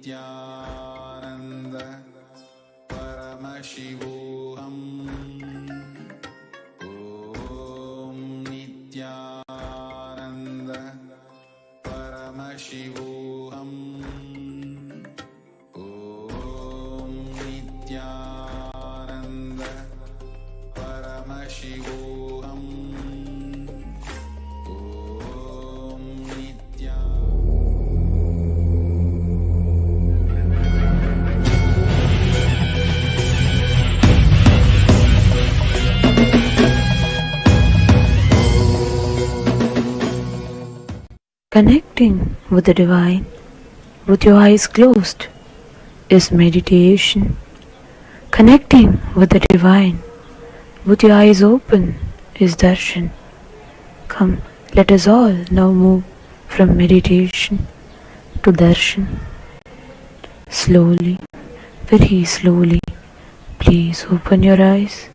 नित्यानन्द परमशिवोऽहम् ॐ नित्यानन्द परमशिवोऽहम् ॐ नित्यानन्द परमशिवोऽहम् Connecting with the divine with your eyes closed is meditation. Connecting with the divine with your eyes open is darshan. Come, let us all now move from meditation to darshan. Slowly, very slowly, please open your eyes.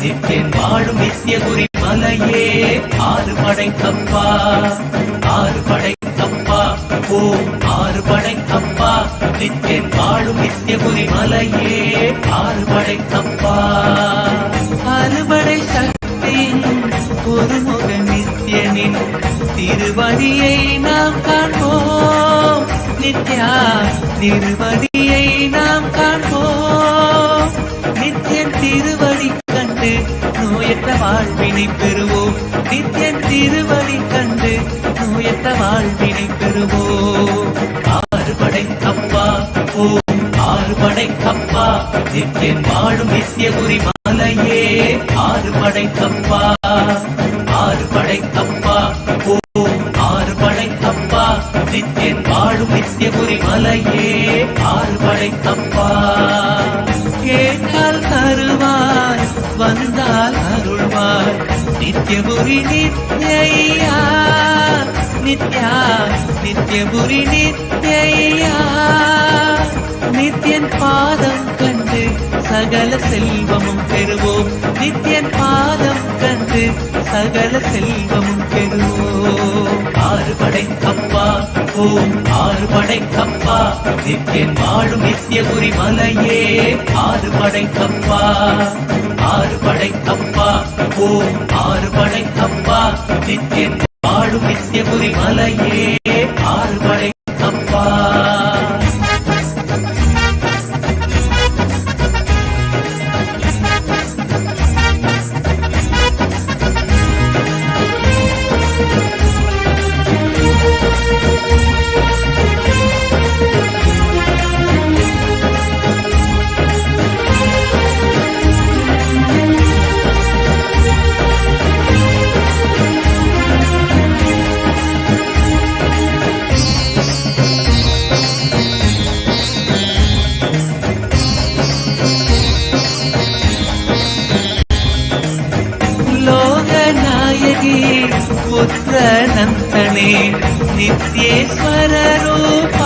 நித்தேன் வாழும் நித்தியகுரி மலையே ஆறு படைக்கப்பா ஆறு படைக்கப்பா ஓம் ஆறு படைக்கப்பா நித்தேன் வாழும் நித்தியகுரி மலையே ஆறு படைக்கப்பா அறுபடை சக்தியின் ஒருமுக நித்தியனின் திருவடியை நாம் காண்போம் நித்யா திருவடியை நாம் காண்போம் நித்தியன் திருவடி கண்டு நோயற்ற வாழ்வினை பெறுவோம் நித்தியன் திருவடி கண்டு நோயற்ற வாழ்வினை பெறுவோம் ஆறு படைக்கப்பா ஓம் ஆறு படைக்கப்பா நித்தியன் வாழும் நித்தியகுரி மலையே ஆறு படைக்கப்பா ஆறு படைக்கப்பா ஓம் ஆறு படைக்கப்பா நித்தியன் வாழும் நித்தியகுரி மலையே ஆறு படைக்கப்பா கேட்டால் தருவாய் வந்தால் அருள்வாய் நித்யபுரி நித்யா நித்யா நித்யபுரி நித்யா நித்யன் பாதம் கண்டு சகல செல்வமும் பெறுவோம் நித்யன் பாதம் கண்டு சகல செல்வமும் பெறுவோம் ஆறு படைக்கப்பா ஓம் ஆறு படைக்கப்பா நித்யன் வாழும் நித்யபுரி மலையே ஆறு படைக்கப்பா ஆறு படைக்கப்பா ஓம் ஆறுபடை அப்பா நித்தியன் வாழும் நித்தியபுரி மலையே ஆறுபடை அப்பா. ಲೋಕನಾಯಕಿ ಪುತ್ರ ನಂತನೆ ನಿತ್ಯೇಶ್ವರ ರೂಪ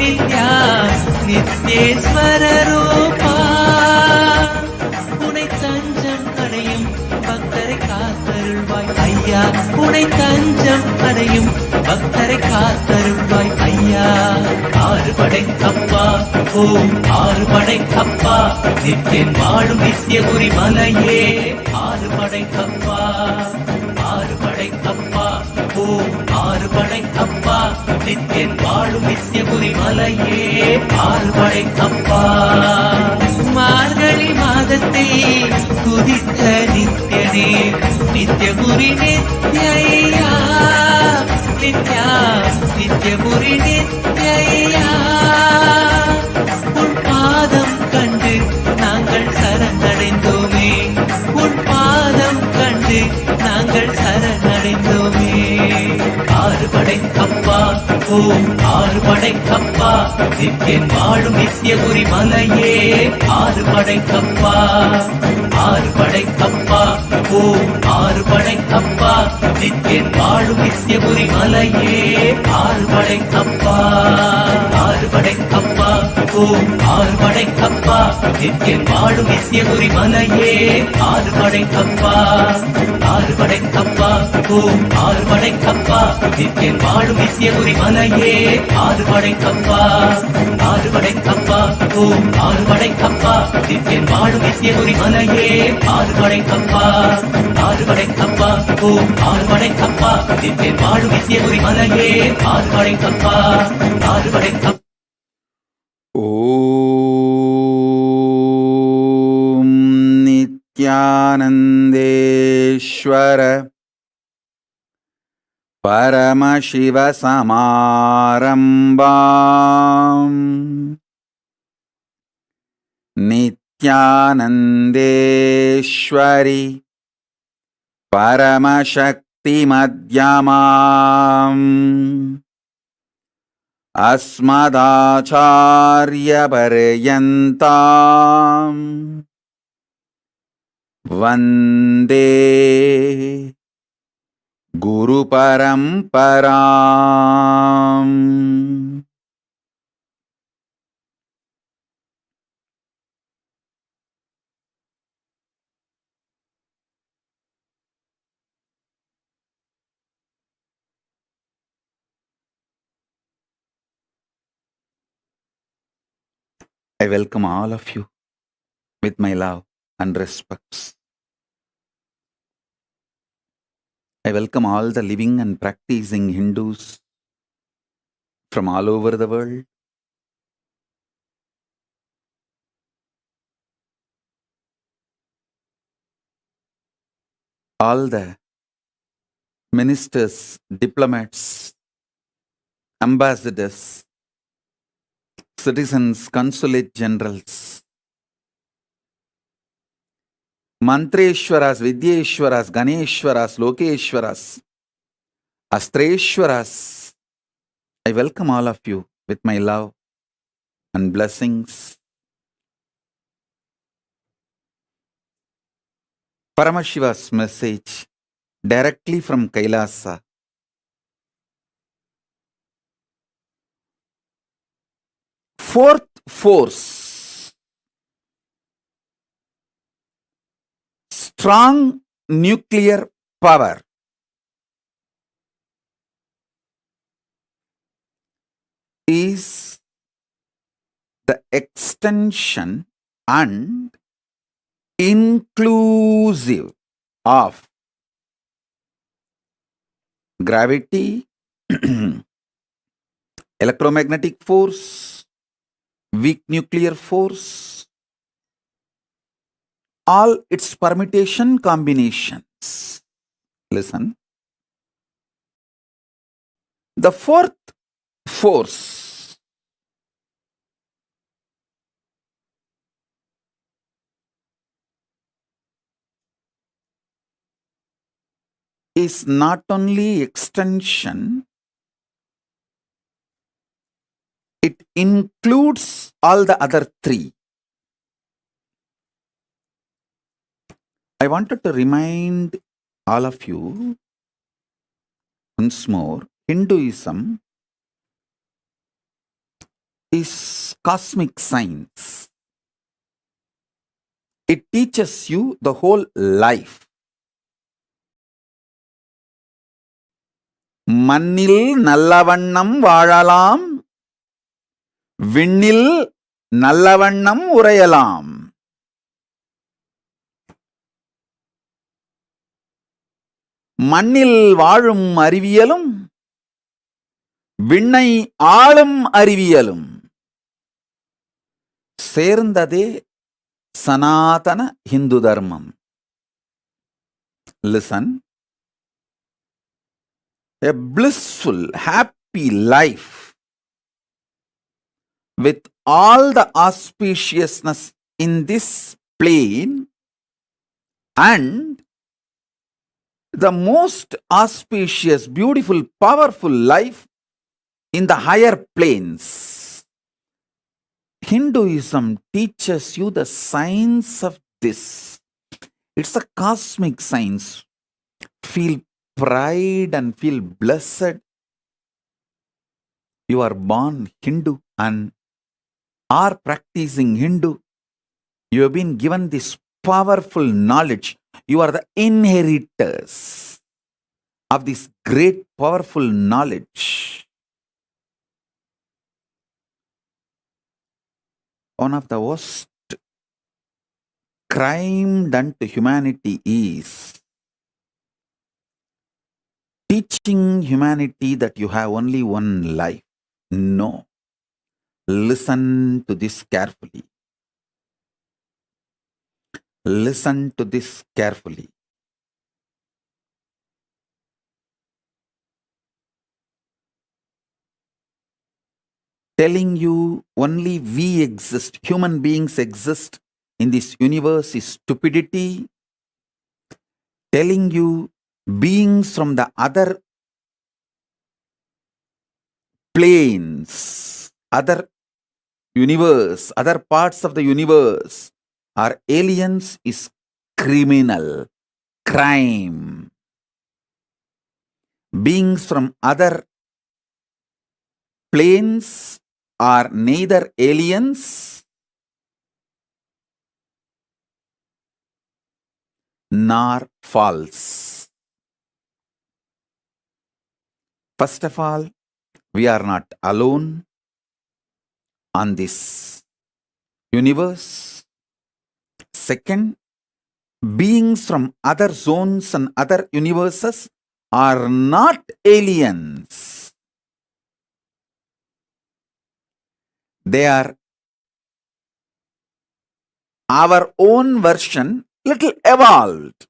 ನಿತ್ಯ ನಿತ್ಯೇಶ್ವರ ರೂಪ உனை தஞ்சம் அடையும் பக்தரை காத்தருள்வாய் ஐயா உனை தஞ்சம் அடையும் பக்தரை காத்தருள்வாய் ஐயா. ஆறுபடை அப்பா ஓம் ஆறுபடை அப்பா நித்தியன் வாழும் நித்தியபுரி மலையே ஆறுபடை அப்பா. ஆறுபடை அப்பா ஓம் ஆறுபடை அப்பா நித்தியன் வாழும் நித்தியபுரி மலையே ஆறுபடை அப்பா. மார்கழி மாதத்தில் குதித்த நித்யனே நித்யபுரி நித்யா நித்யா நித்யபுரி நித்யா உன் பாதம் கண்டு நாங்கள் சரணடைந்தோமே உன் பாதம் கண்டு நாங்கள் சரணடைந்தோமே. ஆறுபடை அப்பா ஓம் ஆறுபடை அப்பா நித்தியன் வாழும் நித்தியபுரி மலையே ஆறுபடை அப்பா. ஆறுபடை அப்பா ஓம் ஆறுபடை அப்பா நித்தியன் வாழும் நித்தியபுரி மலையே ஆறுபடை அப்பா. ஆறுபடை அப்பா ஓம் ஆறுபடை அப்பா நித்தியன் வாழும் நித்தியபுரி மலையே ஆறுபடை அப்பா. ஆறுபடை அப்பா ஓம் ஆறுபடை அப்பா நித்தியன் வாழும் நித்தியபுரி மலையே ஆறுபடை அப்பா. ஆறுபடை அப்பா ஓம் ஆறுபடை அப்பா நித்தியன் வாழும் நித்தியபுரி மலையே ஆறுபடை அப்பா. ஆறுபடை அப்பா ஓம் ஆறுபடை அப்பா நித்தியன் வாழும் நித்தியபுரி மலையே ஆறுபடை அப்பா. ஆறுபடை அப்பா. ஓம் நித்யானந்தேஸ்வர பரமசிவசமாரம்பாம் நித்யானந்தேஸ்வரி பரமசக்திமத்யமாம் அஸ்மதாச்சார்யபர்யந்தாம் வந்தே குரு பரம்பராம். I welcome all of you with my love and respects. I welcome all the living and practicing Hindus from all over the world. All the ministers, diplomats, ambassadors, citizens, consulate generals, Mantreshwaras, Vidyeshwaras, Ganeshwaras, Lokeshwaras, Astreshwaras. I welcome all of you with my love and blessings. Paramashiva's message directly from Kailasa. Fourth force, strong nuclear power, is the extension and inclusive of gravity, electromagnetic force, weak nuclear force, all its permutation combinations. Listen. The fourth force is not only extension, it includes all the other three. I wanted to remind all of you once more, Hinduism is cosmic science. It teaches you the whole life. மண்ணில் நல்லவண்ணம் வாழலாம், விண்ணில் நல்லவண்ணம் உறையலாம். மண்ணில் வாழும் அறிவியலும் விண்ணை ஆளும் அறிவியலும் சேர்ந்ததே சனாதன Hindu தர்மம். Listen. A blissful, happy life with all the auspiciousness in this plane and the most auspicious, beautiful, powerful life in the higher planes. Hinduism teaches you the science of this. It's a cosmic science. Feel pride and feel blessed. You are born Hindu and are practicing Hindu. You have been given this powerful knowledge. You are the inheritors of this great powerful knowledge. One of the worst crime done to humanity is teaching humanity that you have only one life. No. Listen to this carefully. Listen to this carefully. Telling you only we exist, human beings exist in this universe is stupidity. Telling you beings from the other planes, other universe, other parts of the universe are aliens is criminal, crime. Beings from other planes are neither aliens nor false. First of all, we are not alone on this universe. Second, beings from other zones and other universes are not aliens. They are our own version, little evolved.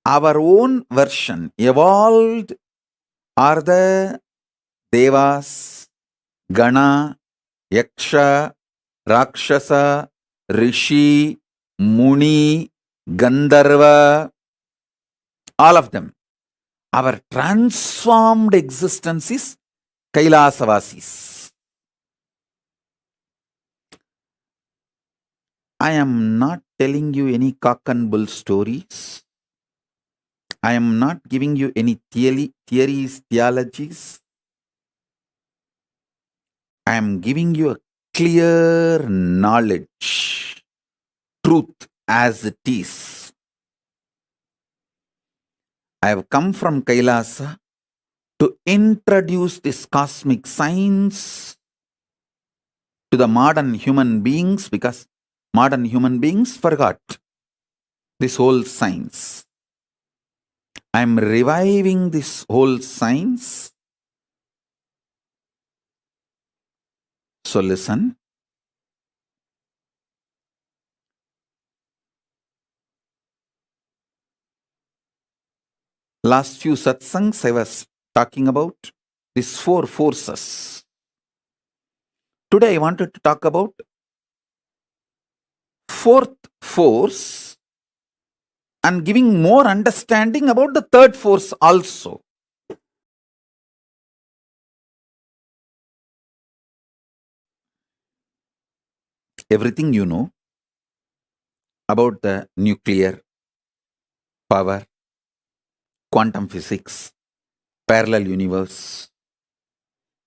Our own version, evolved, are the Devas, Gana, Yaksha, Rakshasa, Rishi, Muni, Gandharva, all of them. Our transformed existence is Kailasavasis. I am not telling you any cock and bull stories. I am not giving you any theories, theologies. I am giving you a clear knowledge, truth as it is. I have come from Kailasa to introduce this cosmic science to the modern human beings because modern human beings forgot. this whole science. I'm reviving this whole science. So listen. Last few satsangs I was talking about these four forces. Today I wanted to talk about fourth force and giving more understanding about the third force also. Everything you know about the nuclear power, quantum physics, parallel universe,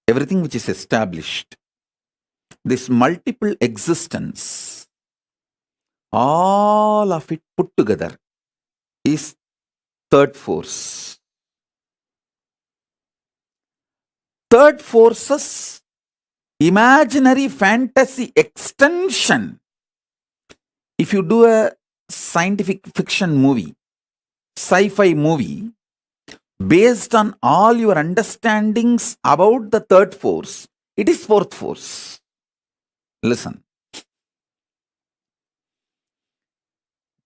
everything which is established, this multiple existence, all of it put together is third force. Third force's imaginary fantasy extension. If you do a scientific fiction movie, sci-fi movie, based on all your understandings about the third force, it is fourth force. Listen.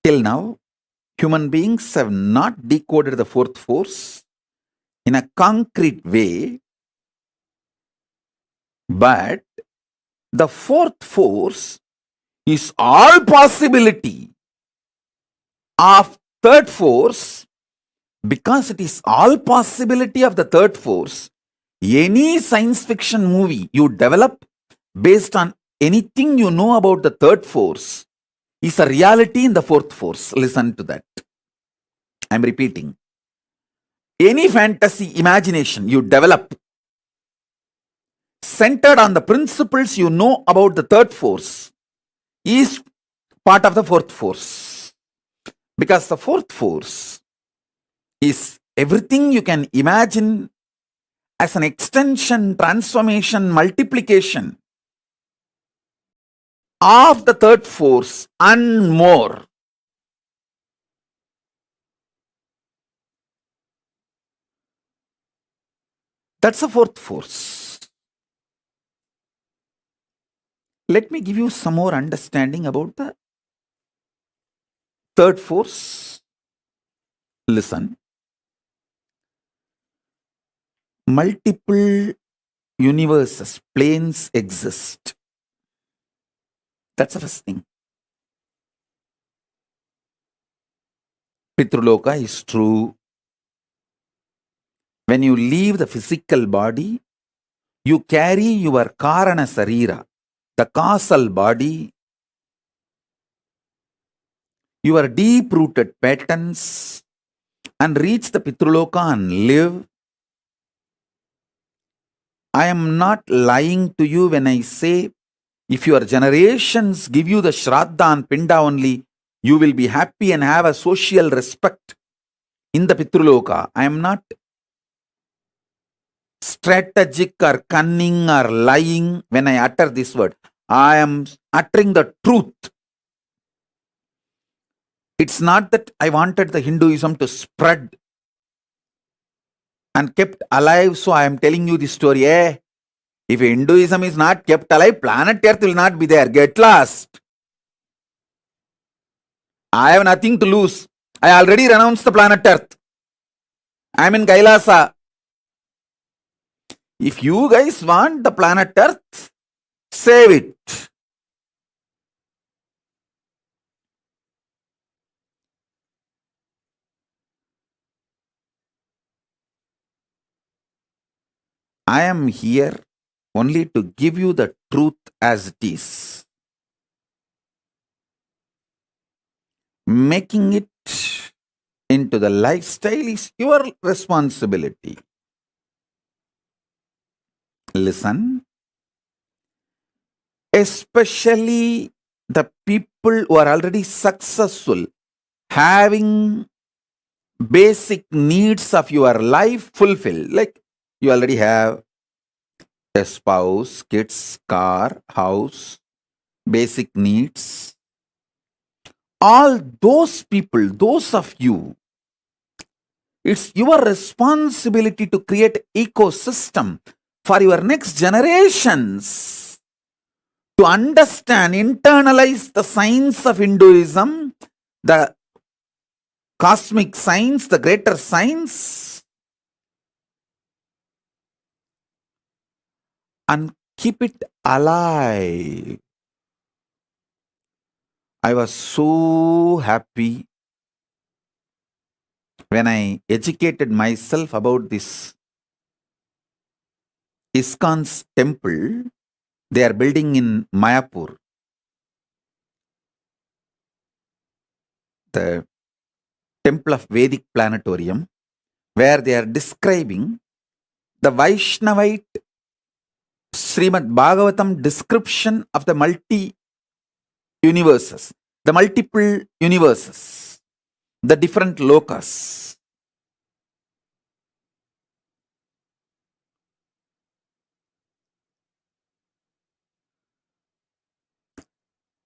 Till now, human beings have not decoded the fourth force in a concrete way, but the fourth force is all possibility of third force. Because it is all possibility of the third force, any science fiction movie you develop based on anything you know about the third force is a reality in the fourth force. Listen to that. I'm repeating. Any fantasy imagination you develop centered on the principles you know about the third force is part of the fourth force. Because the fourth force is everything you can imagine as an extension, transformation, multiplication of the third force and more. That's the fourth force. Let me give you some more understanding about the third force. Listen. Multiple universes, planes exist. That's the first thing. Pitruloka is true. When you leave the physical body, you carry your Karana Sarira, the causal body, your deep-rooted patterns, and reach the Pitruloka and live. I am not lying to you when I say, if your generations give you the Shraddha and Pinda only, you will be happy and have a social respect in the Pitruloka. I am not strategic or cunning or lying when I utter this word. I am uttering the truth. It's not that I wanted the Hinduism to spread and kept alive, so I am telling you this story. If Hinduism is not kept alive, planet Earth will not be there. Get lost. I have nothing to lose. I already renounced the planet Earth. I am in Kailasa. If you guys want the planet Earth, save it. I am here only to give you the truth as it is. Making it into the lifestyle is your responsibility. Listen. Especially the people who are already successful, having basic needs of your life fulfilled. Like you already have a spouse, kids, car, house, basic needs. all those people, those of you, it's your responsibility to create ecosystem for your next generations to understand, internalize the science of Hinduism, the cosmic science, the greater science, and keep it alive. I was so happy when I educated myself about this ISKCON's temple they are building in Mayapur. The temple of Vedic Planetarium, where they are describing the Vaishnavite Srimad Bhagavatam description of the multi-universes, the multiple universes, the different lokas.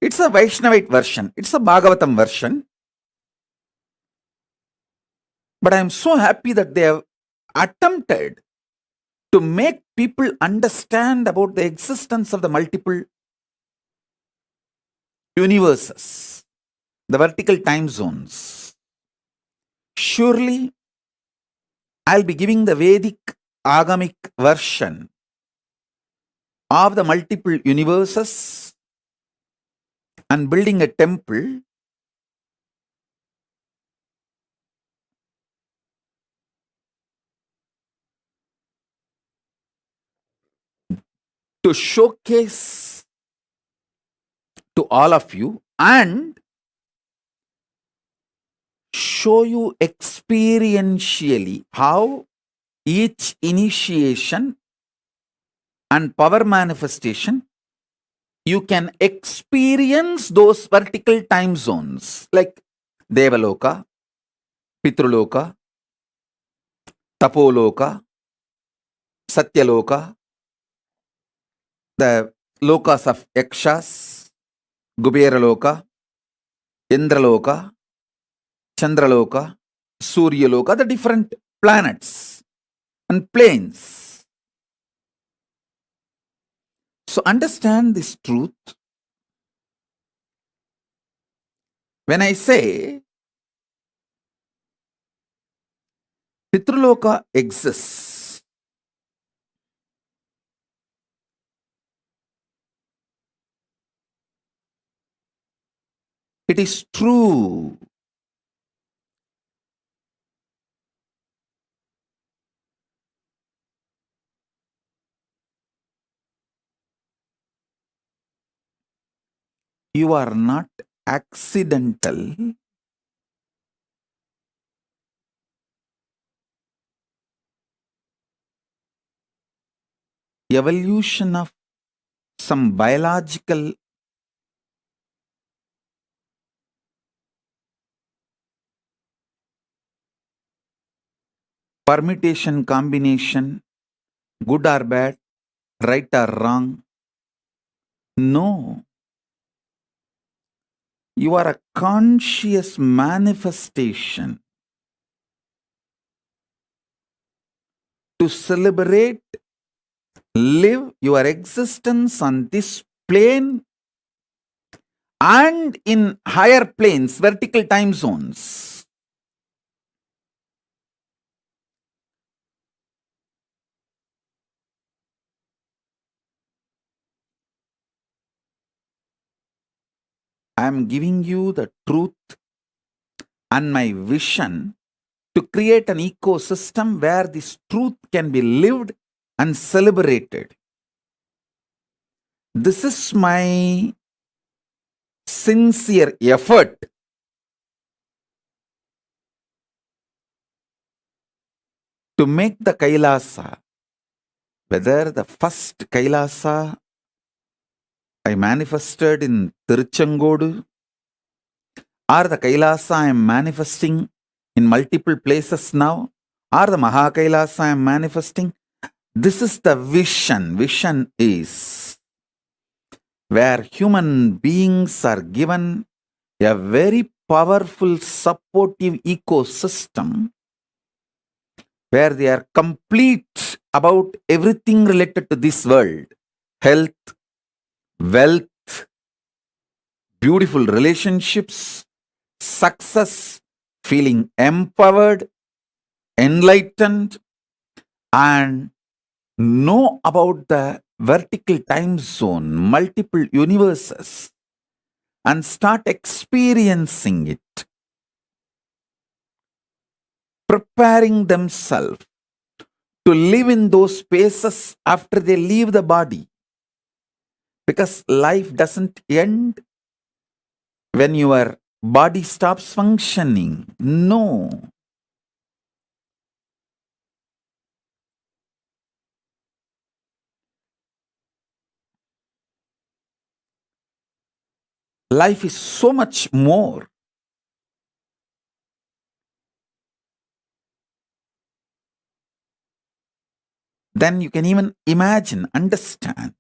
It's a Vaishnavite version. It's a Bhagavatam version. But I am so happy that they have attempted to make people understand about the existence of the multiple universes, the vertical time zones. Surely, I'll be giving the Vedic Agamic version of the multiple universes and building a temple to showcase to all of you and show you experientially how each initiation and power manifestation you can experience those vertical time zones like Devaloka, Pitruloka, Tapoloka, Satyaloka, the lokas of Yakshas, Kuberaloka, Indraloka, Chandraloka, Suryaloka, the different planets and planes. So understand this truth. When I say Pitruloka exists, it is true. You are not accidental. Evolution of some biological permutation, combination, good or bad, right or wrong. No. You are a conscious manifestation to celebrate, live your existence on this plane and in higher planes, vertical time zones. I am giving you the truth and my vision to create an ecosystem where this truth can be lived and celebrated. This is my sincere effort to make the Kailasa, whether the first Kailasa I manifested in Tiruchengodu or the Kailasa I am manifesting in multiple places now, or the Mahakailasa I am manifesting. This is the vision. Vision is where human beings are given a very powerful supportive ecosystem where they are complete about everything related to this world: health, wealth, beautiful relationships, success, feeling empowered, enlightened, and know about the vertical time zone, multiple universes, and start experiencing it, preparing themselves to live in those spaces after they leave the body. Because life doesn't end when your body stops functioning. No. Life is so much more. Than you can even imagine, understand.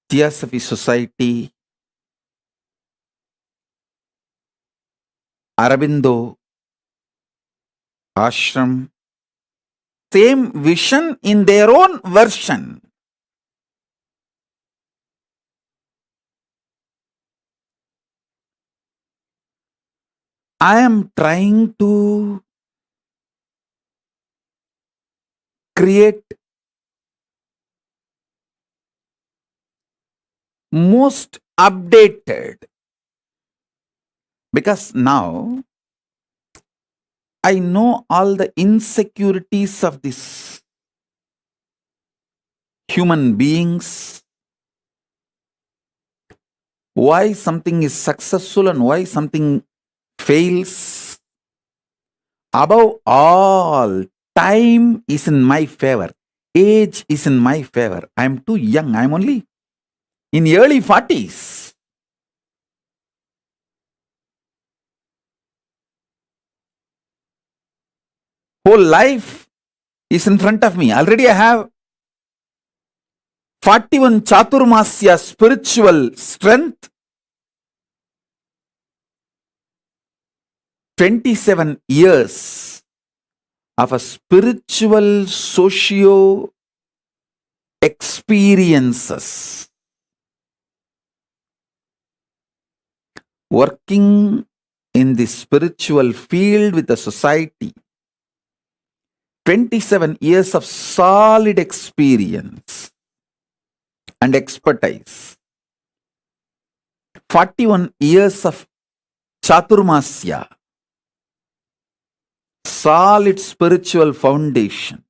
Theosophy Society, Arabindo Ashram, same vision in their own version. I am trying to create most updated, because now I know all the insecurities of these human beings, why something is successful and why something fails. Above all, time is in my favor. Age is in my favor. I am too young. I am only in early 40s. Whole life is in front of me. Already I have 41 Chaturmasya spiritual strength, 27 years of a spiritual socio experiences, working in the spiritual field with the society, 27 years of solid experience and expertise, 41 years of Chaturmasya, solid spiritual foundation,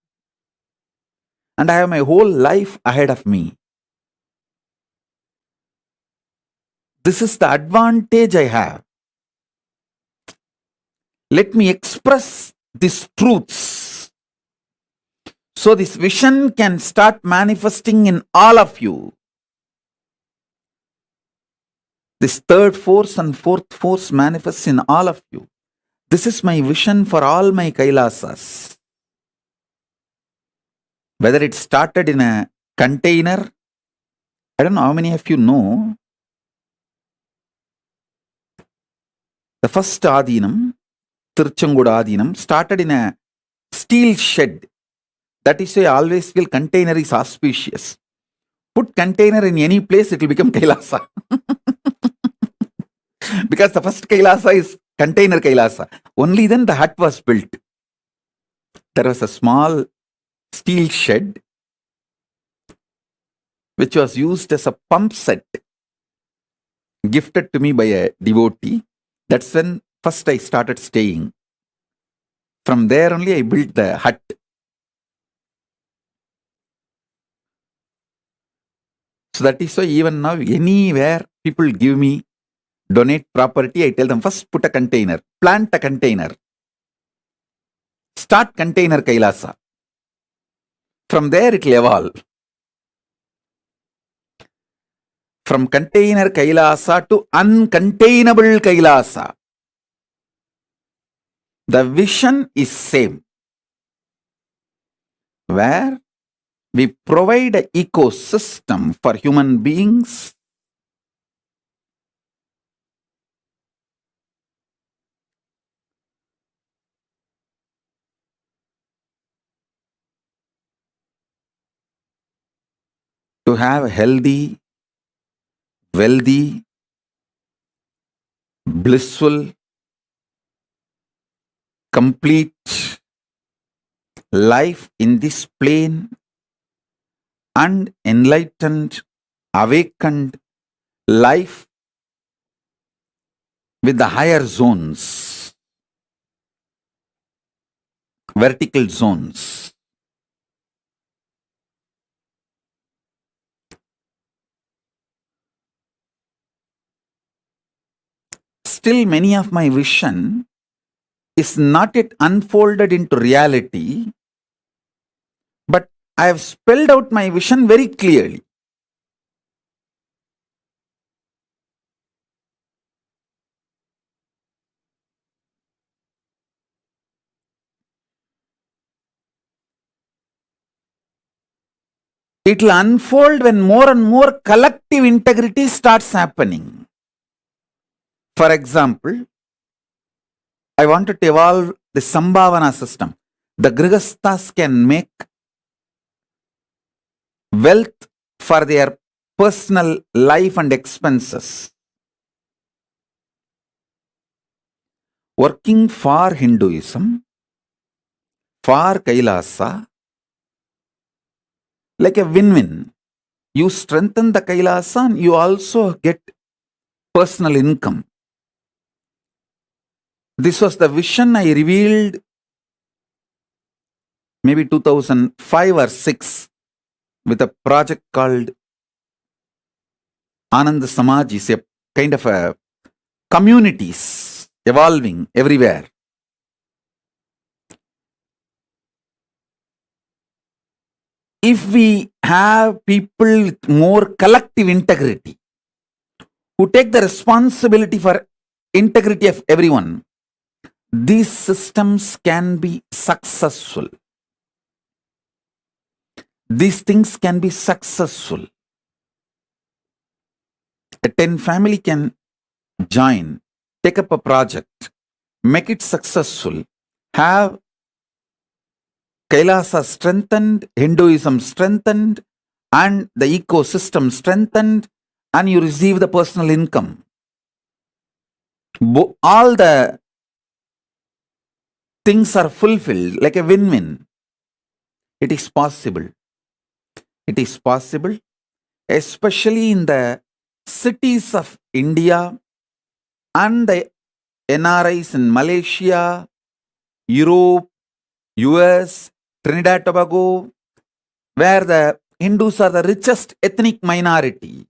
and I have my whole life ahead of me. This is the advantage I have. Let me express these truths so this vision can start manifesting in all of you. This third force and fourth force manifests in all of you. This is my vision for all my Kailasas. Whether it started in a container, I don't know how many of you know, the first Adinam, Tirchanguda Adinam, started in a steel shed. That is why I always feel container is auspicious. Put container in any place, it will become Kailasa. Because the first Kailasa is container Kailasa. Only then the hut was built. There was a small steel shed which was used as a pump set, gifted to me by a devotee. That's when first I started staying. From there only I built the hut. So that is why even now, anywhere people give me, donate property, I tell them first put a container, plant a container, start container Kailasa. From there it will evolve. From container Kailasa to uncontainable Kailasa. The vision is same. Where we provide an ecosystem for human beings to have healthy, wealthy, blissful, complete life in this plane and enlightened, awakened life with the higher zones, vertical zones. Still, many of my vision is not yet unfolded into reality, but I have spelled out my vision very clearly. It will unfold when more and more collective integrity starts happening. For example, I wanted to evolve the Sambhavana system. The Grihasthas can make wealth for their personal life and expenses. Working for Hinduism, for Kailasa, like a win-win. You strengthen the Kailasa and you also get personal income. This was the vision I revealed maybe 2005 or 6 with a project called Anand Samaj. Is a kind of a communities evolving everywhere. If we have people with more collective integrity, who take the responsibility for integrity of everyone, these systems can be successful. These things can be successful. A 10 family can join, take up a project, make it successful, have Kailasa strengthened, Hinduism strengthened, and the ecosystem strengthened, and you receive the personal income. All the things are fulfilled like a win-win. It is possible. It is possible, especially in the cities of India and the NRIs in Malaysia, Europe, US, Trinidad, Tobago, where the Hindus are the richest ethnic minority.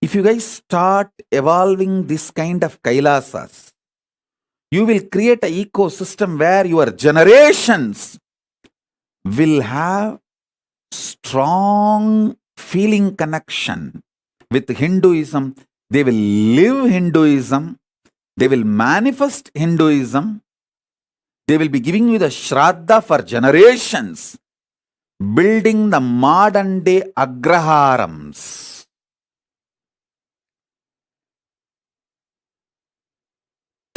If you guys start evolving this kind of Kailasas, you will create an ecosystem where your generations will have strong feeling connection with Hinduism. They will live Hinduism. They will manifest Hinduism. They will be giving you the Shraddha for generations, building the modern day Agraharams.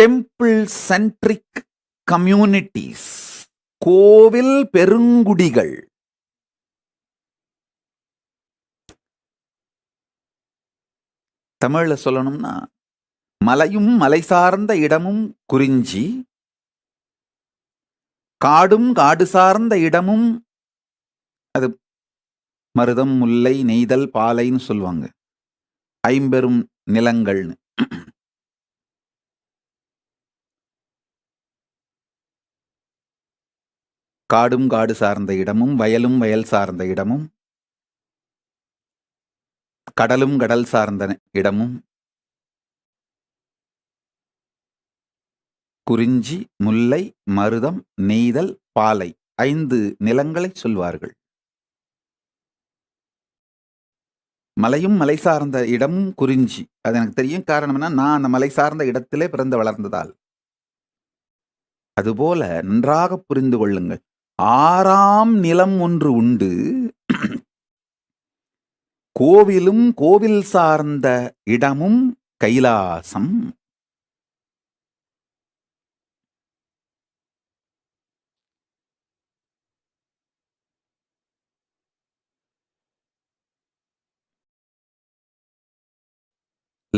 Temple-centric communities, கோவில் பெருங்குடிகள். தமிழ்ல சொல்லணும்னா, மலையும் மலை சார்ந்த இடமும் குறிஞ்சி, காடும் காடு சார்ந்த இடமும் அது மருதம், முல்லை, நெய்தல், பாலைன்னு சொல்லுவாங்க. ஐம்பெரும் நிலங்கள்னு. காடும் காடு சார்ந்த இடமும், வயலும் வயல் சார்ந்த இடமும், கடலும் கடல் சார்ந்த இடமும், குறிஞ்சி, முல்லை, மருதம், நெய்தல், பாலை 5 நிலங்களை சொல்வார்கள். மலையும் மலை சார்ந்த இடமும் குறிஞ்சி. அது எனக்கு தெரியும். காரணம்னா நான் அந்த மலை சார்ந்த இடத்திலே பிறந்து வளர்ந்ததால். அதுபோல நன்றாக புரிந்து கொள்ளுங்கள். 6ஆம் நிலம் ஒன்று உண்டு. கோவிலும் கோவில் சார்ந்த இடமும் Kailasam.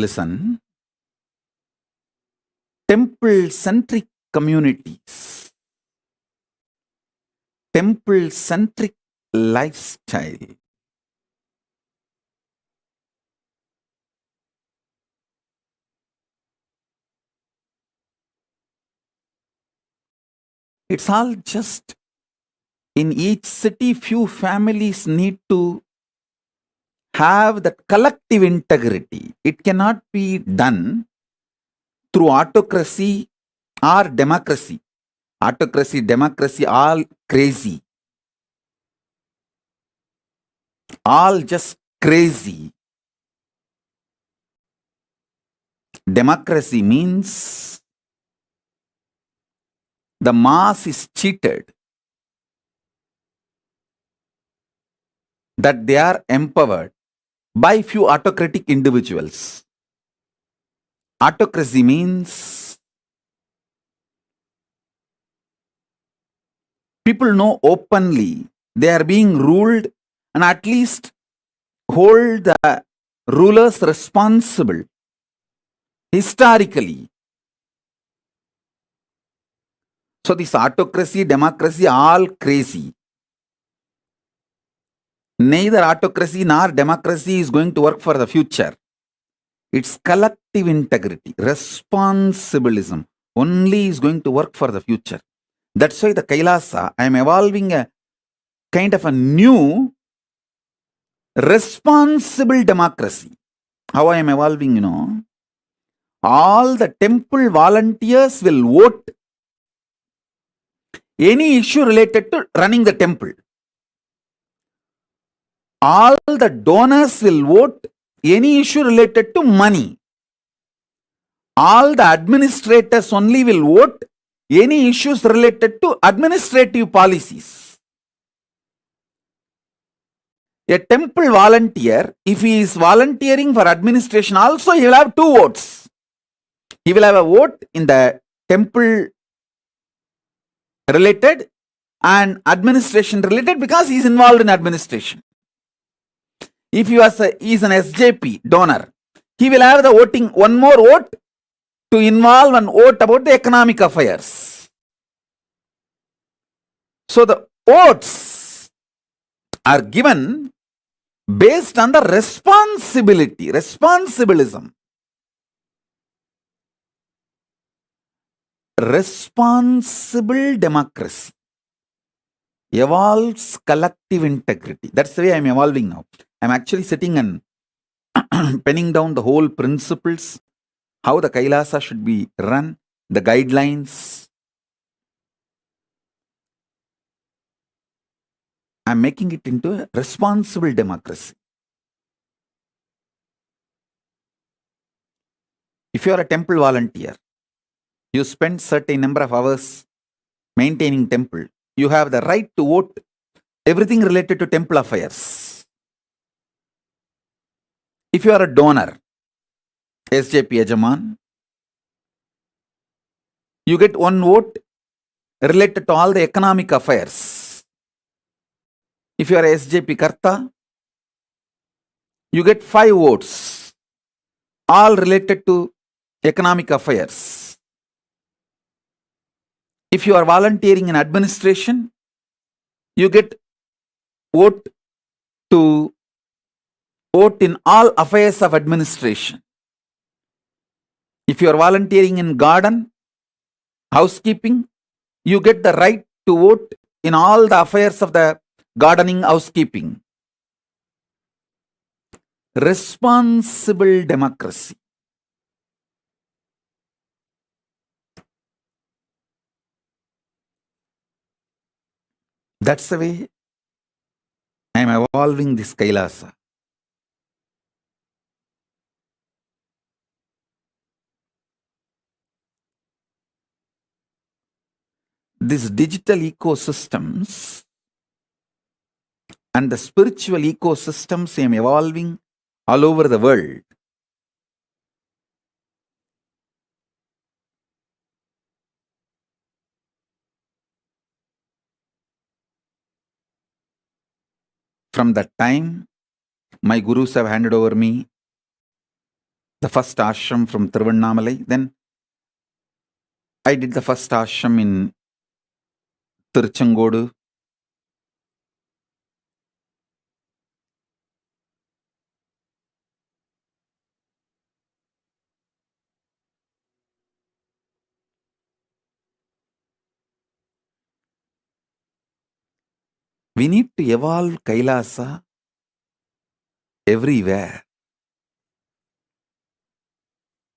Listen. Temple-centric communities, temple-centric lifestyle, it's all just in each city few families need to have that collective integrity. It cannot be done through autocracy or democracy. Autocracy, democracy, all crazy. All just crazy. Democracy means the mass is cheated, that they are empowered by few autocratic individuals. Autocracy means people know openly they are being ruled and at least hold the rulers responsible historically. So this autocracy, democracy, all crazy. Neither autocracy nor democracy is going to work for the future. It's collective integrity, responsibilism only is going to work for the future. That's why the Kailasa, I am evolving a kind of a new responsible democracy. How I am evolving, all the temple volunteers will vote any issue related to running the temple. All the donors will vote any issue related to money. All the administrators only will vote any issues related to administrative policies. A temple volunteer, if he is volunteering for administration also, he will have 2 votes. He will have a vote in the temple related and administration related because he is involved in administration. If he is an SJP donor, he will have the voting, one more vote to involve and vote about the economic affairs. So the votes are given based on the responsibility, responsibilism. Responsible democracy evolves collective integrity. That's the way I'm evolving now. I'm actually sitting and penning down the whole principles, how the Kailasa should be run, the guidelines. I'm making it into a responsible democracy. If you are a temple volunteer, you spend certain number of hours maintaining temple, you have the right to vote everything related to temple affairs. If you are a donor, SJP Yajaman, you get 1 vote related to all the economic affairs. If you are a SJP Karta, you get 5 votes, all related to economic affairs. If you are volunteering in administration, you get vote to vote in all affairs of administration. If you are volunteering in garden, housekeeping, you get the right to vote in all the affairs of the gardening, housekeeping. Responsible democracy. That's the way I am evolving this Kailasa. these digital ecosystems and the spiritual ecosystems are evolving all over the world. From that time, my gurus have handed over me the first ashram from Tiruvannamalai. Then I did the first ashram in Tiruchengodu. We need to evolve Kailasa everywhere.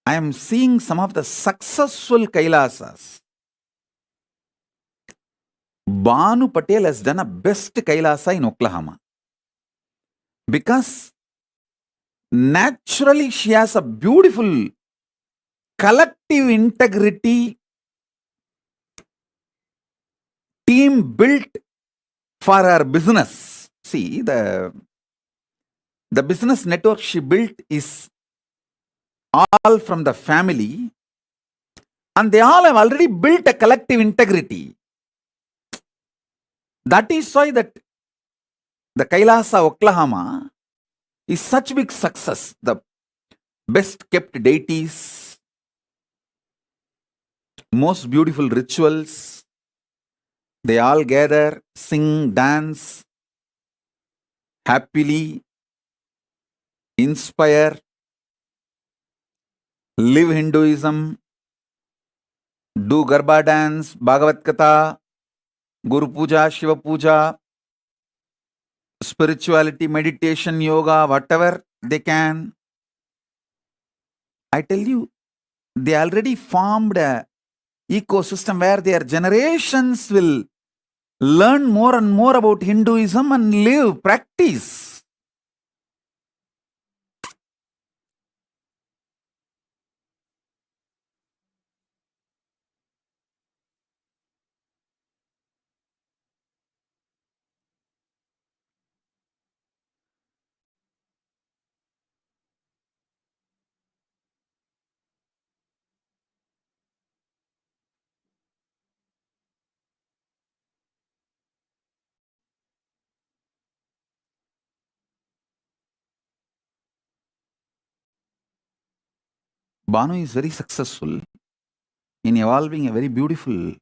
I am seeing some of the successful Kailasas. Banu Patel has done a best Kailasa in Oklahoma. Because naturally she has a beautiful collective integrity team built for her business. See, the business network she built is all from the family, and they all have already built a collective integrity. That is why that the Kailasa, Oklahoma is such big success. The best kept deities, most beautiful rituals. They all gather, sing, dance, happily, inspire, live Hinduism, do Garba dance, Bhagavad Gita, Guru Puja, Shiva Puja, spirituality, meditation, yoga, whatever they can. I tell you, they already formed a ecosystem where their generations will learn more and more about Hinduism and live, practice. Banu is very successful in evolving a very beautiful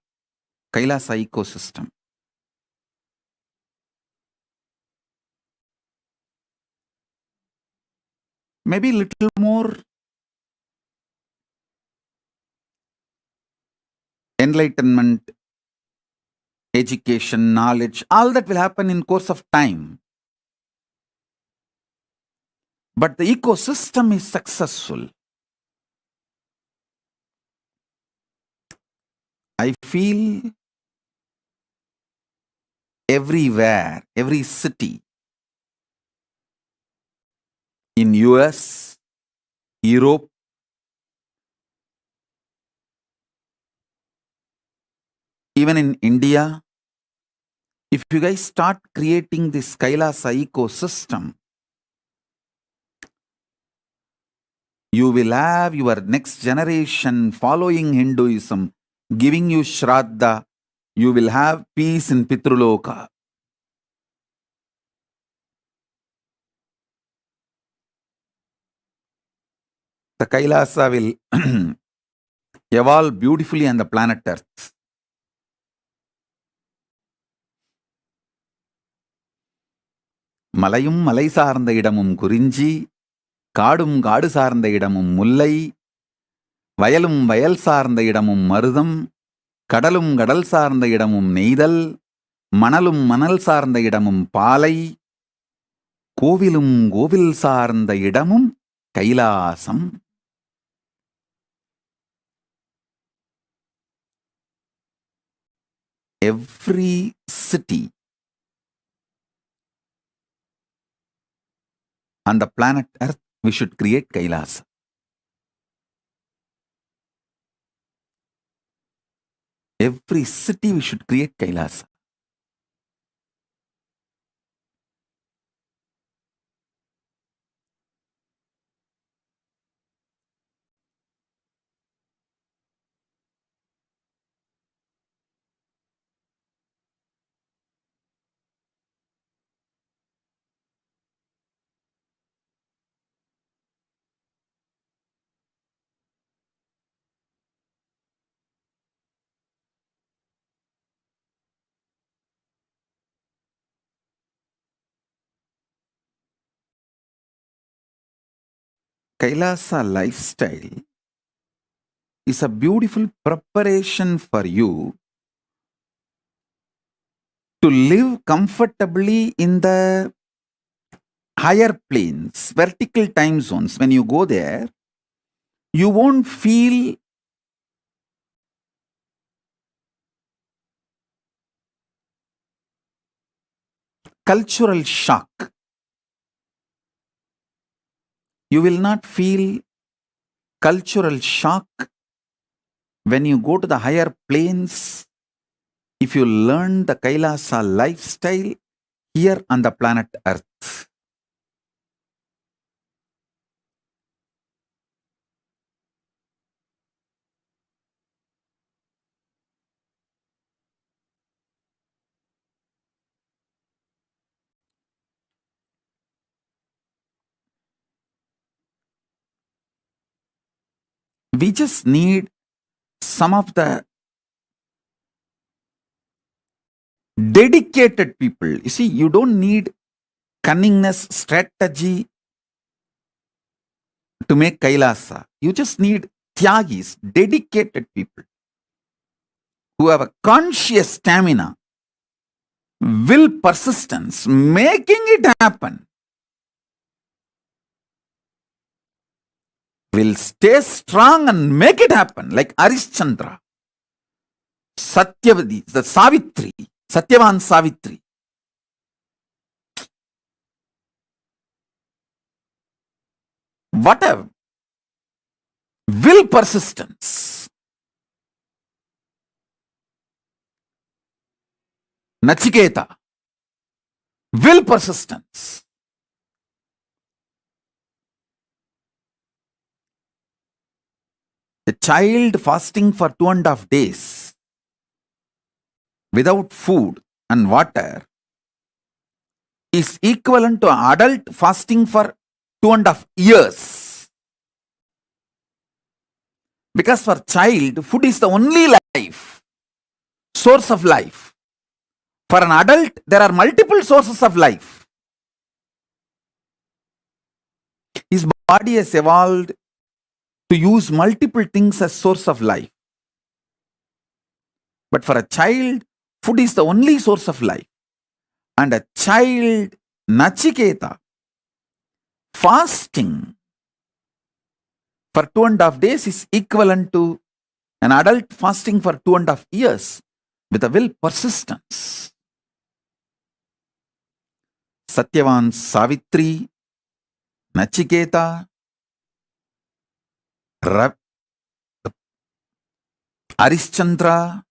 Kailasa ecosystem. Maybe little more enlightenment, education, knowledge, all that will happen in course of time. But the ecosystem is successful. I feel everywhere, every city, in US, Europe, even in India, if you guys start creating this Kailasa ecosystem, you will have your next generation following Hinduism, giving you Shraddha. You will have peace in Pitruloka. The Kailasa will evolve beautifully on the planet Earth. மலையும் மலை சார்ந்த இடமும் குறிஞ்சி, காடும் காடு சார்ந்த இடமும் முல்லை, வயலும் வயல் சார்ந்த இடமும் மருதம், கடலும் கடல் சார்ந்த இடமும் நெய்தல், மணலும் மணல் சார்ந்த இடமும் பாலை, கோவிலும் கோவில் சார்ந்த இடமும் Kailasam. Every city on the planet Earth, we should create Kailasa. Every city we should create Kailasa. Kailasa lifestyle is a beautiful preparation for you to live comfortably in the higher planes, vertical time zones. When you go there, you won't feel cultural shock. You will not feel cultural shock when you go to the higher planes if you learn the Kailasa lifestyle here on the planet Earth. We just need some of the dedicated people. You see, you don't need cunningness, strategy to make Kailasa. You just need Tyagis, dedicated people who have a conscious stamina, will, persistence, making it happen. Will stay strong and make it happen, like Arishchandra, Satyavadi, the Savitri, Satyavan Savitri. What a will, persistence. Nachiketa, will, persistence. A child fasting for 2.5 days without food and water is equivalent to an adult fasting for 2.5 years. Because for child, food is the only life, source of life. For an adult, there are multiple sources of life. His body has evolved to use multiple things as source of life. But for a child, food is the only source of life. And a child, Nachiketa, fasting for 2.5 days is equivalent to an adult fasting for 2.5 years with a will, persistence. Satyavan Savitri, Nachiketa, Arishchandra,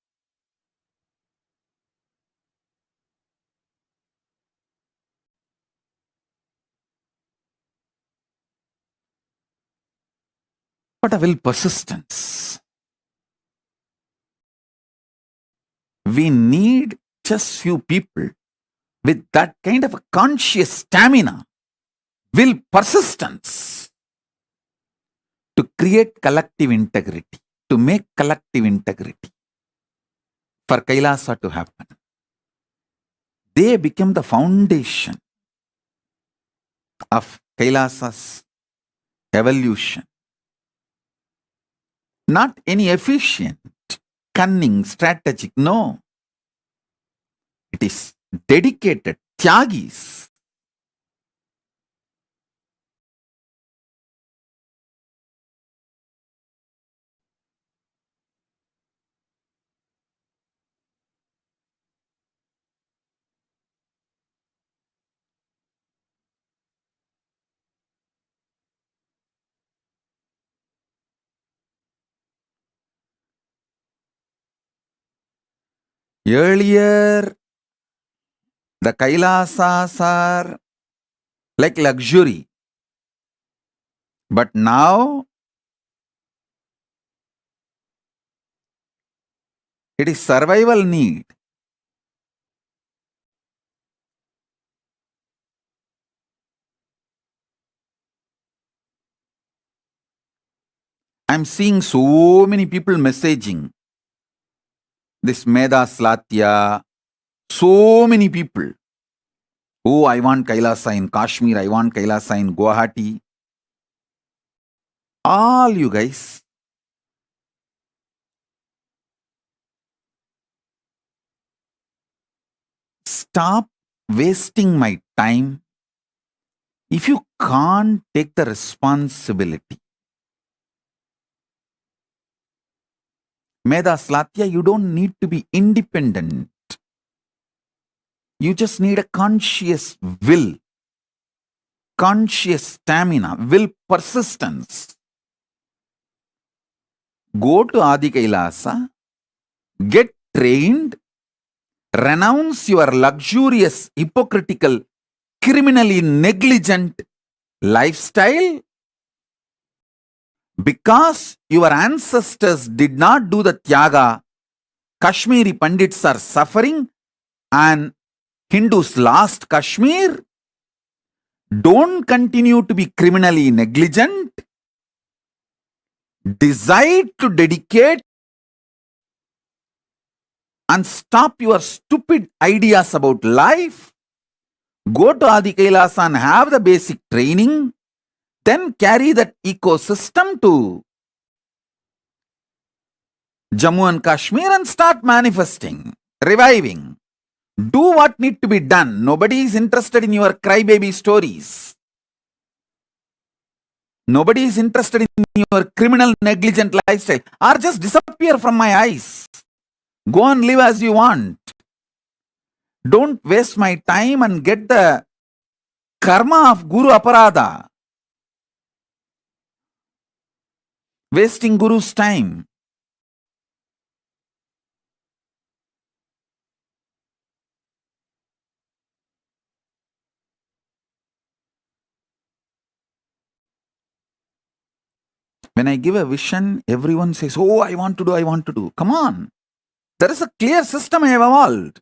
what a will, persistence. We need just few people with that kind of a conscious stamina, will, persistence to create collective integrity, to make collective integrity for Kailasa to happen. They become the foundation of Kailasa's evolution. Not any efficient, cunning, strategic, no. It is dedicated, Tyagis. Earlier, the Kailasas are like luxury. But now, it is survival need. I'm seeing so many people messaging this Meda Slatya. So many people. Oh, I want Kailasa in Kashmir. I want Kailasa in Guwahati. All you guys. Stop wasting my time if you can't take the responsibility. Meda Slatya, you don't need to be independent. You just need a conscious will, conscious stamina, will persistence. Go to Adi Kailasa, get trained, renounce your luxurious, hypocritical, criminally negligent lifestyle because your ancestors did not do the Tyaga. Kashmiri Pandits are suffering and Hindus lost Kashmir. Don't continue to be criminally negligent. Decide to dedicate and stop your stupid ideas about life. Go to Adi Kailasa and have the basic training. Then carry that ecosystem to Jammu and Kashmir and start manifesting, reviving. Do what need to be done. Nobody is interested in your crybaby stories. Nobody is interested in your criminal negligent lifestyle. Or just disappear from my eyes. Go and live as you want. Don't waste my time and get the karma of Guru Aparada. Wasting Guru's time. When I give a vision, everyone says, oh, I want to do, I want to do. Come on. There is a clear system I have evolved.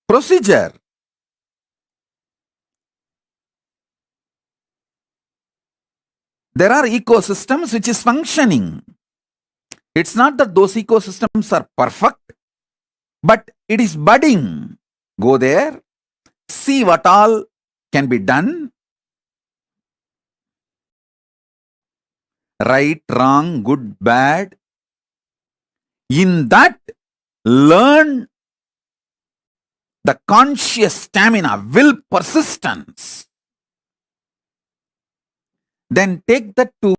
Procedure. There are ecosystems which is functioning. It's not that those ecosystems are perfect, but it is budding. Go there, see what all can be done. Right, wrong, good, bad. In that, learn the conscious stamina, will, persistence. Then take that to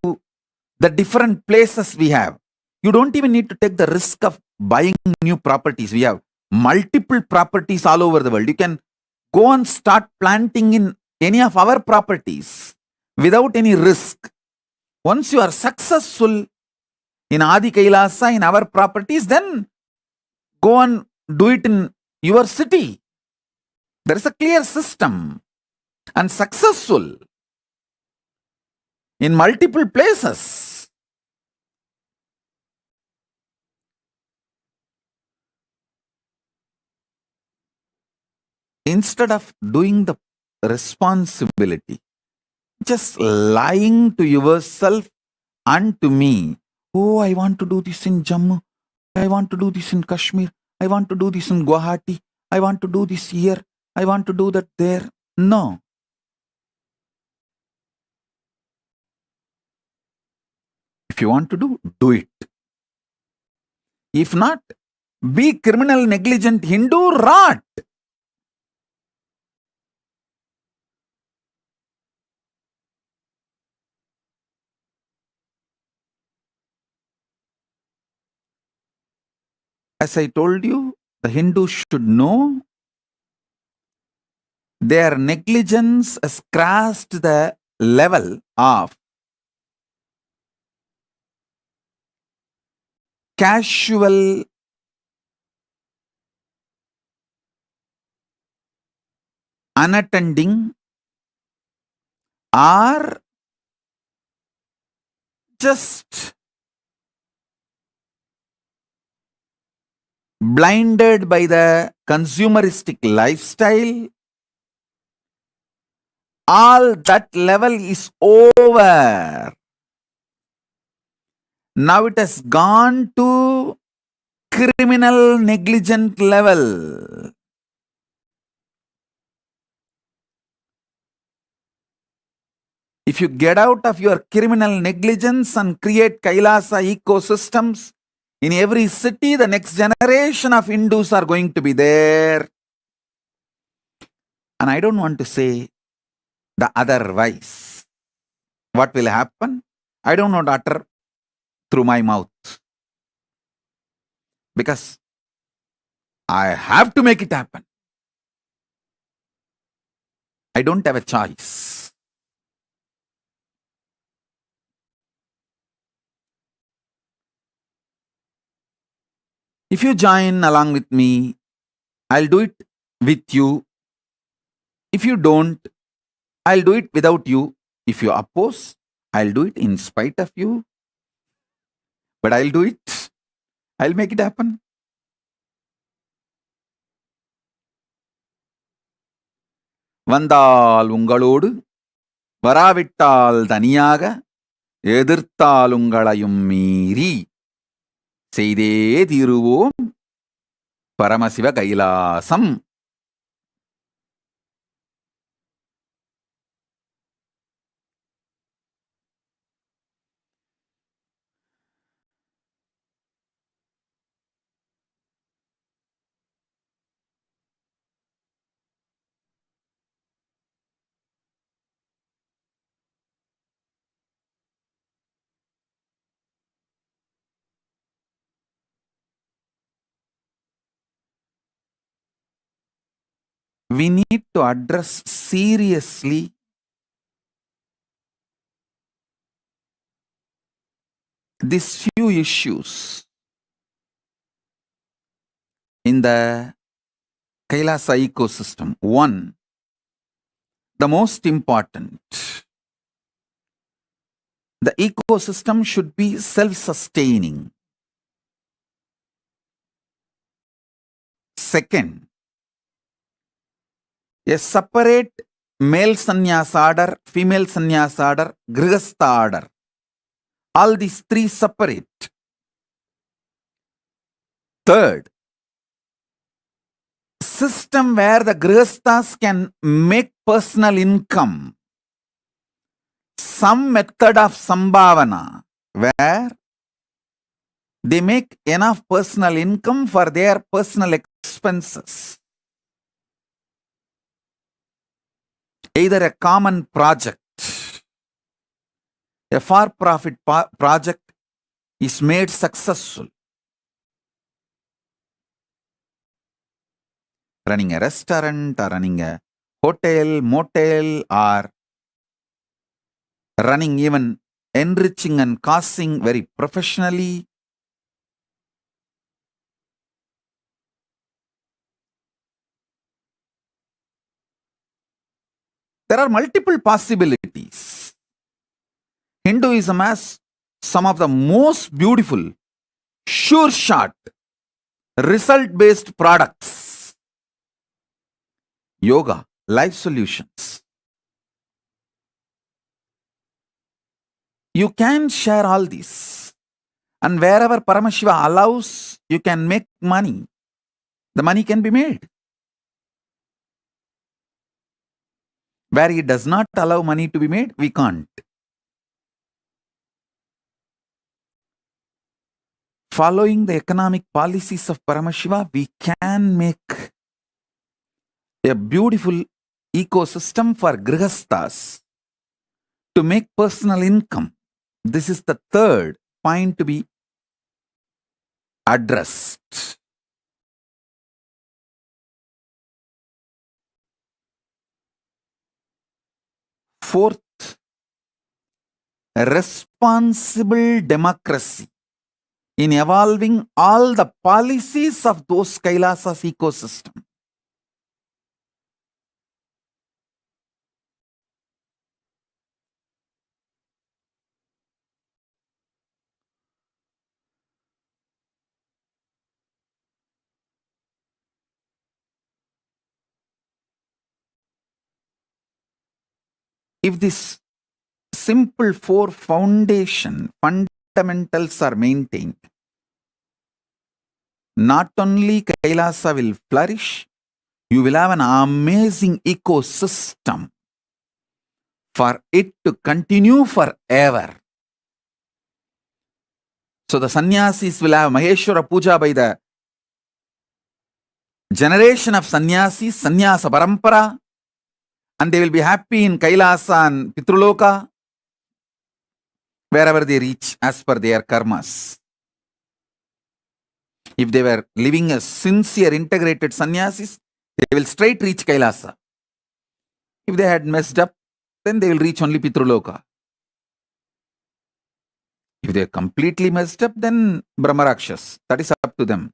the different places we have. You don't even need to take the risk of buying new properties. We have multiple properties all over the world. You can go and start planting in any of our properties without any risk. Once you are successful in Adi Kailasa, in our properties, then go and do it in your city. There is a clear system and successful in multiple places. Instead of doing the responsibility, just lying to yourself and to me, oh, I want to do this in Jammu, I want to do this in Kashmir, I want to do this in Guwahati, I want to do this here, I want to do that there. No. If you want to do it. If not, be criminal, negligent Hindu, rot. As I told you, the Hindus should know their negligence has crossed the level of casual unattending, or just blinded by the consumeristic lifestyle, all that level is over. Now it has gone to criminal negligent level. If you get out of your criminal negligence and create Kailasa ecosystems in every city, the next generation of Hindus are going to be there. And I don't want to say the otherwise. What will happen? I don't want to utter through my mouth. Because I have to make it happen. I don't have a choice. If you join along with me, I'll do it with you. If you don't, I'll do it without you. If you oppose, I'll do it in spite of you. But I'll do it. I'll make it happen. வந்தால் உங்களோடு, வராவிட்டால் தனியாக, எதிர்த்தால் உங்களையும் மீறி, செய்தே தீருவோம் Paramasiva Kailasam. We need to address seriously these few issues in the Kailasa ecosystem. One, the most important, the ecosystem should be self-sustaining. Second, a separate male sannyas order, female sannyas order, grihastha order. All these three separate. Third, system where the grihasthas can make personal income. Some method of sambhavana where they make enough personal income for their personal expenses. Either a common project, a for-profit project is made successful. Running a restaurant or running a hotel, motel, or running even enriching and causing very professionally. There are multiple possibilities. Hinduism has some of the most beautiful, sure shot, result-based products. Yoga, life solutions. You can share all this. And wherever Paramashiva allows, you can make money. The money can be made. Where he does not allow money to be made, we can't. Following the economic policies of Paramashiva, we can make a beautiful ecosystem for grihasthas to make personal income. This is the third point to be addressed. Fourth, responsible democracy in evolving all the policies of those Kailasas ecosystem. If this simple four fundamentals are maintained, not only Kailasa will flourish, you will have an amazing ecosystem for it to continue forever. So the sannyasis will have Maheshwara Puja by the generation of sannyasis, sannyasa parampara, and they will be happy in Kailasa and Pitruloka, wherever they reach as per their karmas. If they were living as sincere, integrated sannyasis, they will straight reach Kailasa. If they had messed up, then they will reach only Pitruloka. If they are completely messed up, then Brahmarakshas. That is up to them.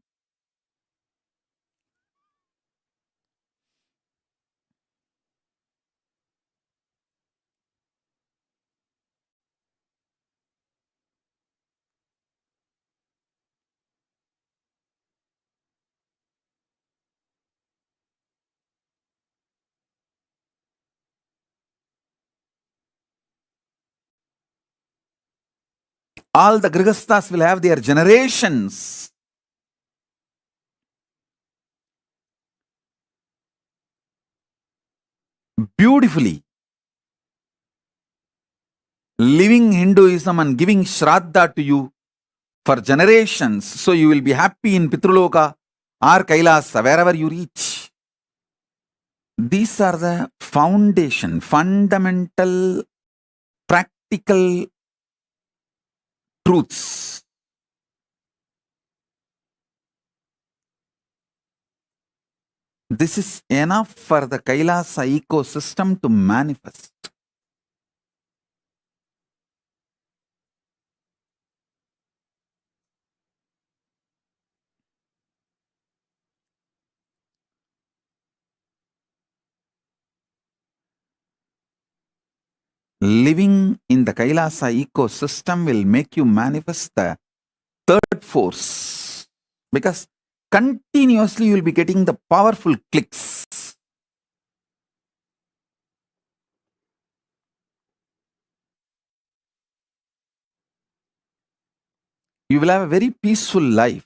All the Grihasthas will have their generations. Beautifully living Hinduism and giving Shraddha to you for generations. So you will be happy in Pitruloka or Kailasa, wherever you reach. These are the foundation, fundamental, practical truths. This is enough for the Kailasa ecosystem to manifest. Living in the Kailasa ecosystem will make you manifest the third force, because continuously you will be getting the powerful clicks. You will have a very peaceful life.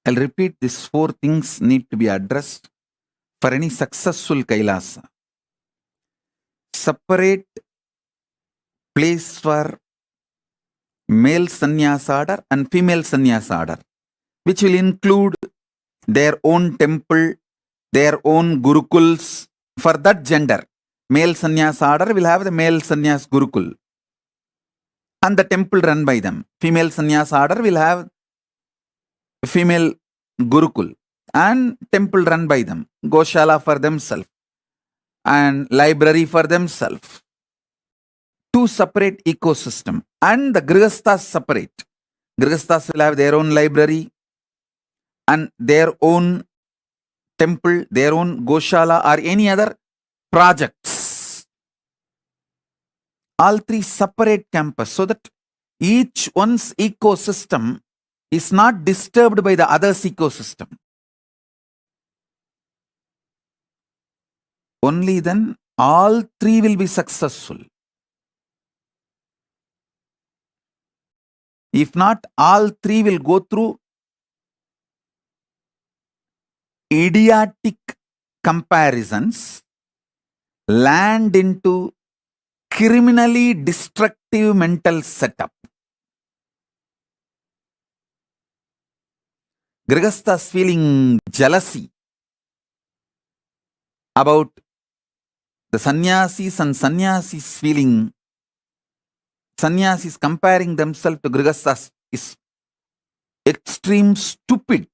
I'll repeat, these four things need to be addressed for any successful Kailasa. Separate place for male sannyasa order and female sannyasa order, which will include their own temple, their own gurukuls for that gender. Male sannyasa order will have the male sannyas gurukul and the temple run by them. Female sannyasa order will have female gurukul and temple run by them. Goshala for themselves and library for themselves. Two separate ecosystem, and the Grihasthas separate. Grihasthas will have their own library and their own temple, their own Goshala or any other projects. All three separate campus, so that each one's ecosystem is not disturbed by the other's ecosystem. only then all three will be successful. If not, all three will go through idiotic comparisons, land into criminally destructive mental setup. Grihasthas feeling jealousy about the sannyasis and sannyasis feeling, sannyasis comparing themselves to grihasthas is extreme stupid.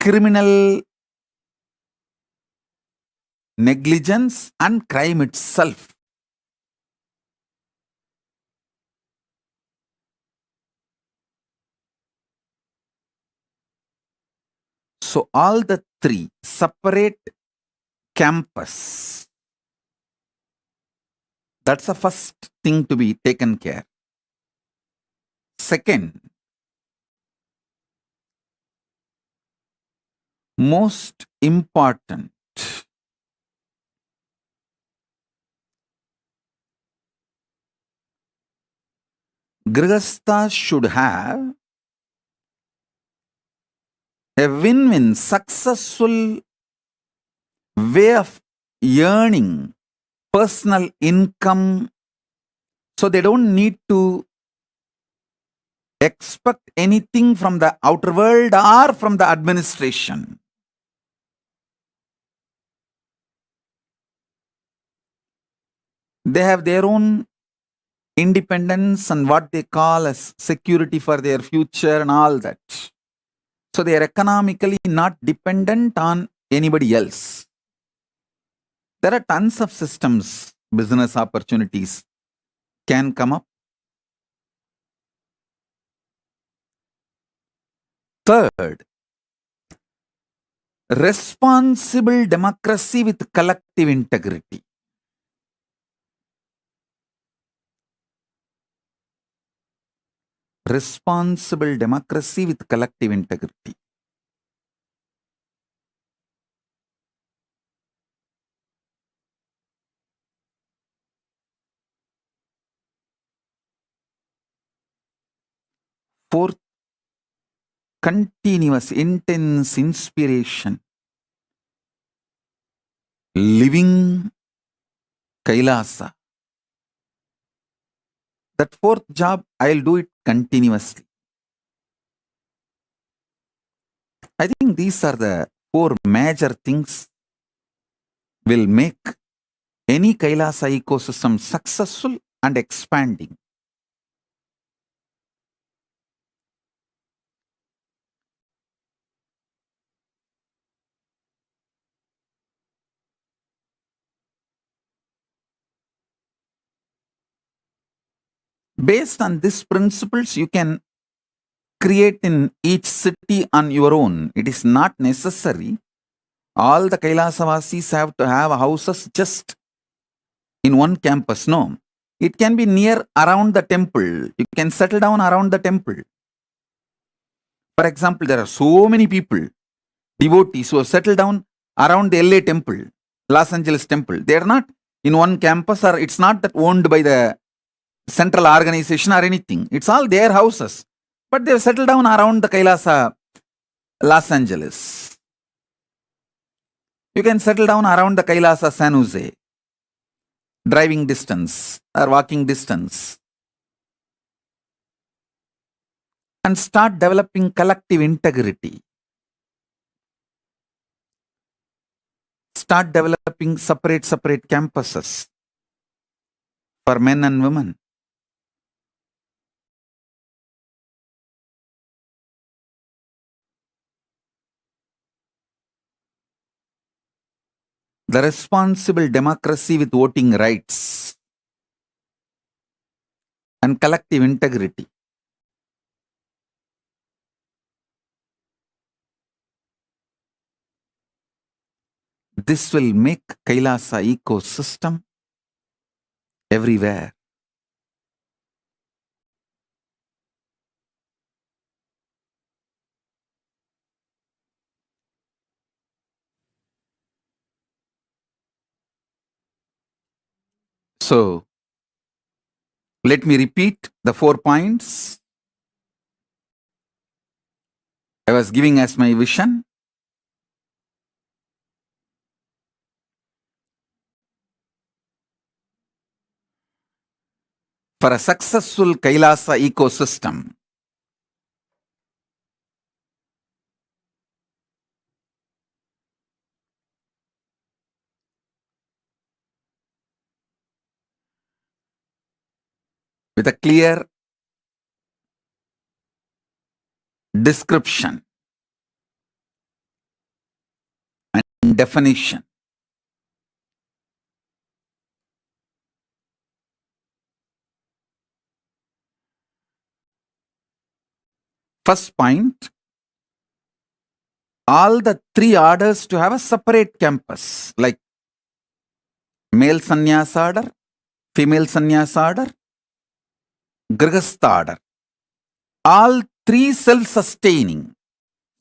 Criminal negligence and crime itself. So all the three separate campus. That's the first thing to be taken care. Second, most important, grihasthas should have a win-win, successful way of earning personal income, so they don't need to expect anything from the outer world or from the administration. They have their own independence and what they call as security for their future and all that. So they are economically not dependent on anybody else. There are tons of systems, business opportunities can come up. Third, responsible democracy with collective integrity. Responsible democracy with collective integrity. Fourth, continuous, intense inspiration. Living Kailasa. That fourth job, I'll do it continuously. I think these are the four major things will make any Kailasa ecosystem successful and expanding. Based on these principles, you can create in each city on your own. It is not necessary all the Kailasavasis have to have houses just in one campus. No, it can be near around the temple. You can settle down around the temple. For example, there are so many people, devotees who have settled down around the LA temple, Los Angeles temple. They are not in one campus, or it's not that owned by the central organization or anything. It's all their houses. But they've settled down around the Kailasa, Los Angeles. You can settle down around the Kailasa, San Jose, driving distance or walking distance, and start developing collective integrity. Start developing separate campuses for men and women. The responsible democracy with voting rights and collective integrity. This will make Kailasa ecosystem everywhere. So, let me repeat the 4 points I was giving as my vision. For a successful Kailasa ecosystem, with a clear description and definition, first point, all the 3 orders to have a separate campus, like male sannyas order, female sannyas order, grihastha order. All 3 self-sustaining.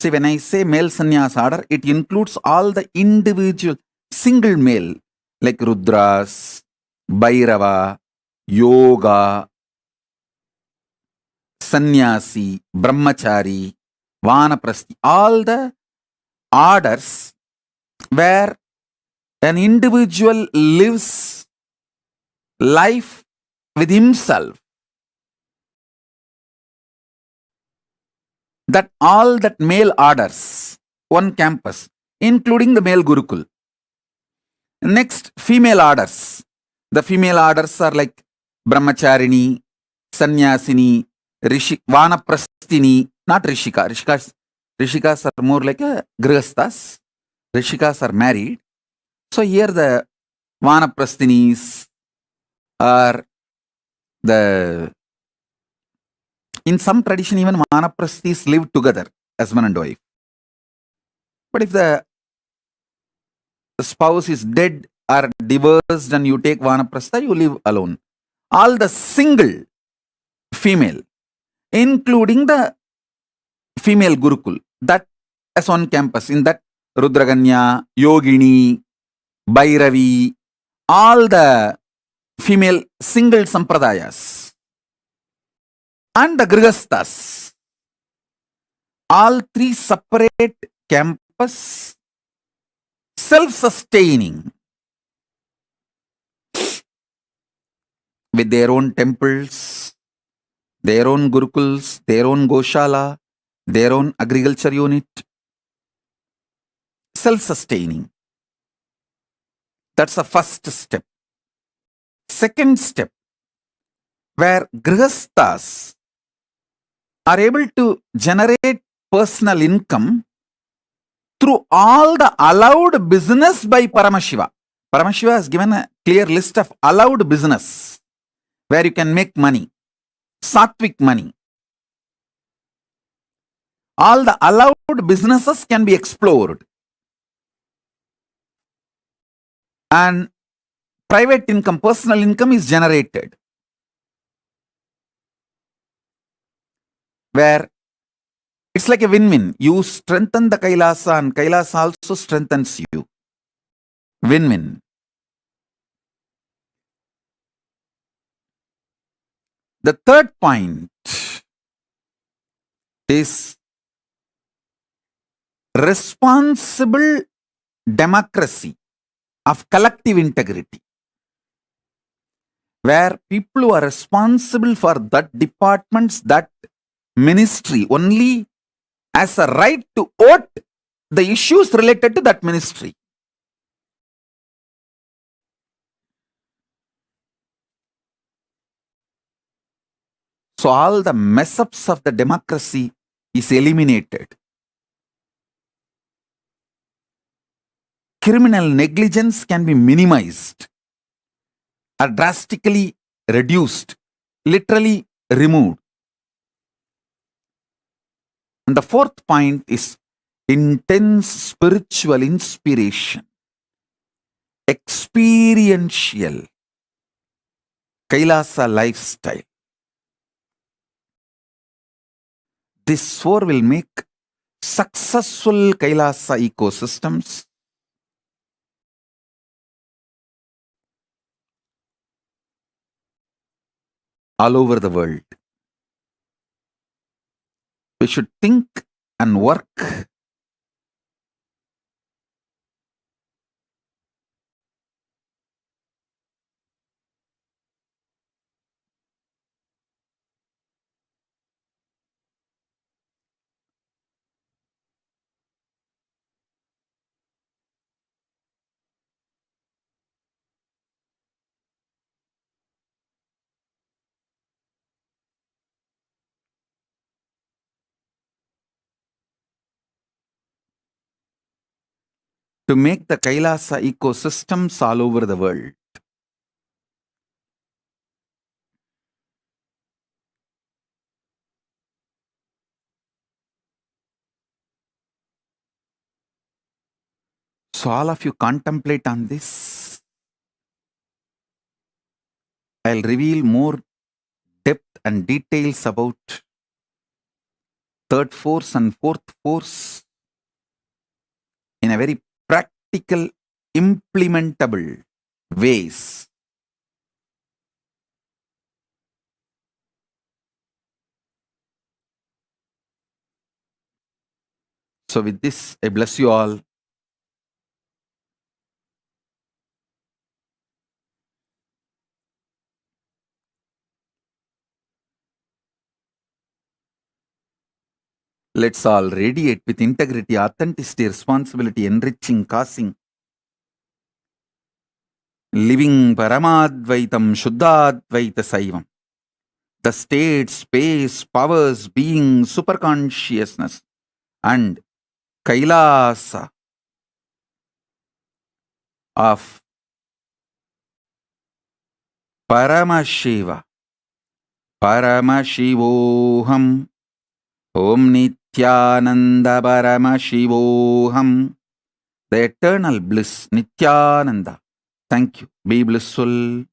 See, when I say male sannyas order, it includes all the individual single male, like Rudras, Bhairava, Yoga, Sannyasi, Brahmachari, Vanaprasthi, all the orders where an individual lives life with himself. That all that male orders, one campus, including the male Gurukul. Next, female orders. The female orders are like Brahmacharini, Sannyasini, Vanaprasthini, not Rishika. Rishikas are more like a Grihasthas. Rishikas are married. So here the Vanaprasthinis are in some tradition even Vanaprasthis live together, husband and wife. But if the spouse is dead or divorced and you take Vanaprastha, you live alone. All the single female, including the female Gurukul, that as on campus, in that Rudraganya, Yogini, Bhairavi, all the female single sampradayas, and the Grihasthas, all 3 separate campus, self-sustaining, with their own temples, their own Gurukuls, their own Goshala, their own agriculture unit, self-sustaining. That's the first step. Second step, where Grihasthas are able to generate personal income through all the allowed business by Paramashiva. Paramashiva has given a clear list of allowed business where you can make money, sattvic money. All the allowed businesses can be explored. And private income, personal income is generated. Where it's like a win-win. You strengthen the Kailasa and Kailasa also strengthens you. Win-win. The third point is responsible democracy of collective integrity, where people who are responsible for that departments, that ministry, only has a right to vote the issues related to that ministry. So all the mess-ups of the democracy is eliminated. Criminal negligence can be minimized or drastically reduced, literally removed. And the fourth point is intense spiritual inspiration, experiential Kailasa lifestyle. This 4 will make successful Kailasa ecosystems. all over the world. We should think and work to make the Kailasa ecosystems all over the world. So all of you contemplate on this. I'll reveal more depth and details about third force and fourth force in a very practical, implementable ways. So with this, I bless you all. Let's all radiate with integrity, authenticity, responsibility, enriching, causing, living Paramadvaitam, Shuddhadvaita Saivam. The state, space, powers, being, superconsciousness, and Kailasa of Paramashiva. Paramashivoham. Om Nithyananda Paramashivoham. The eternal bliss, Nithyananda. Thank you. Be blissful.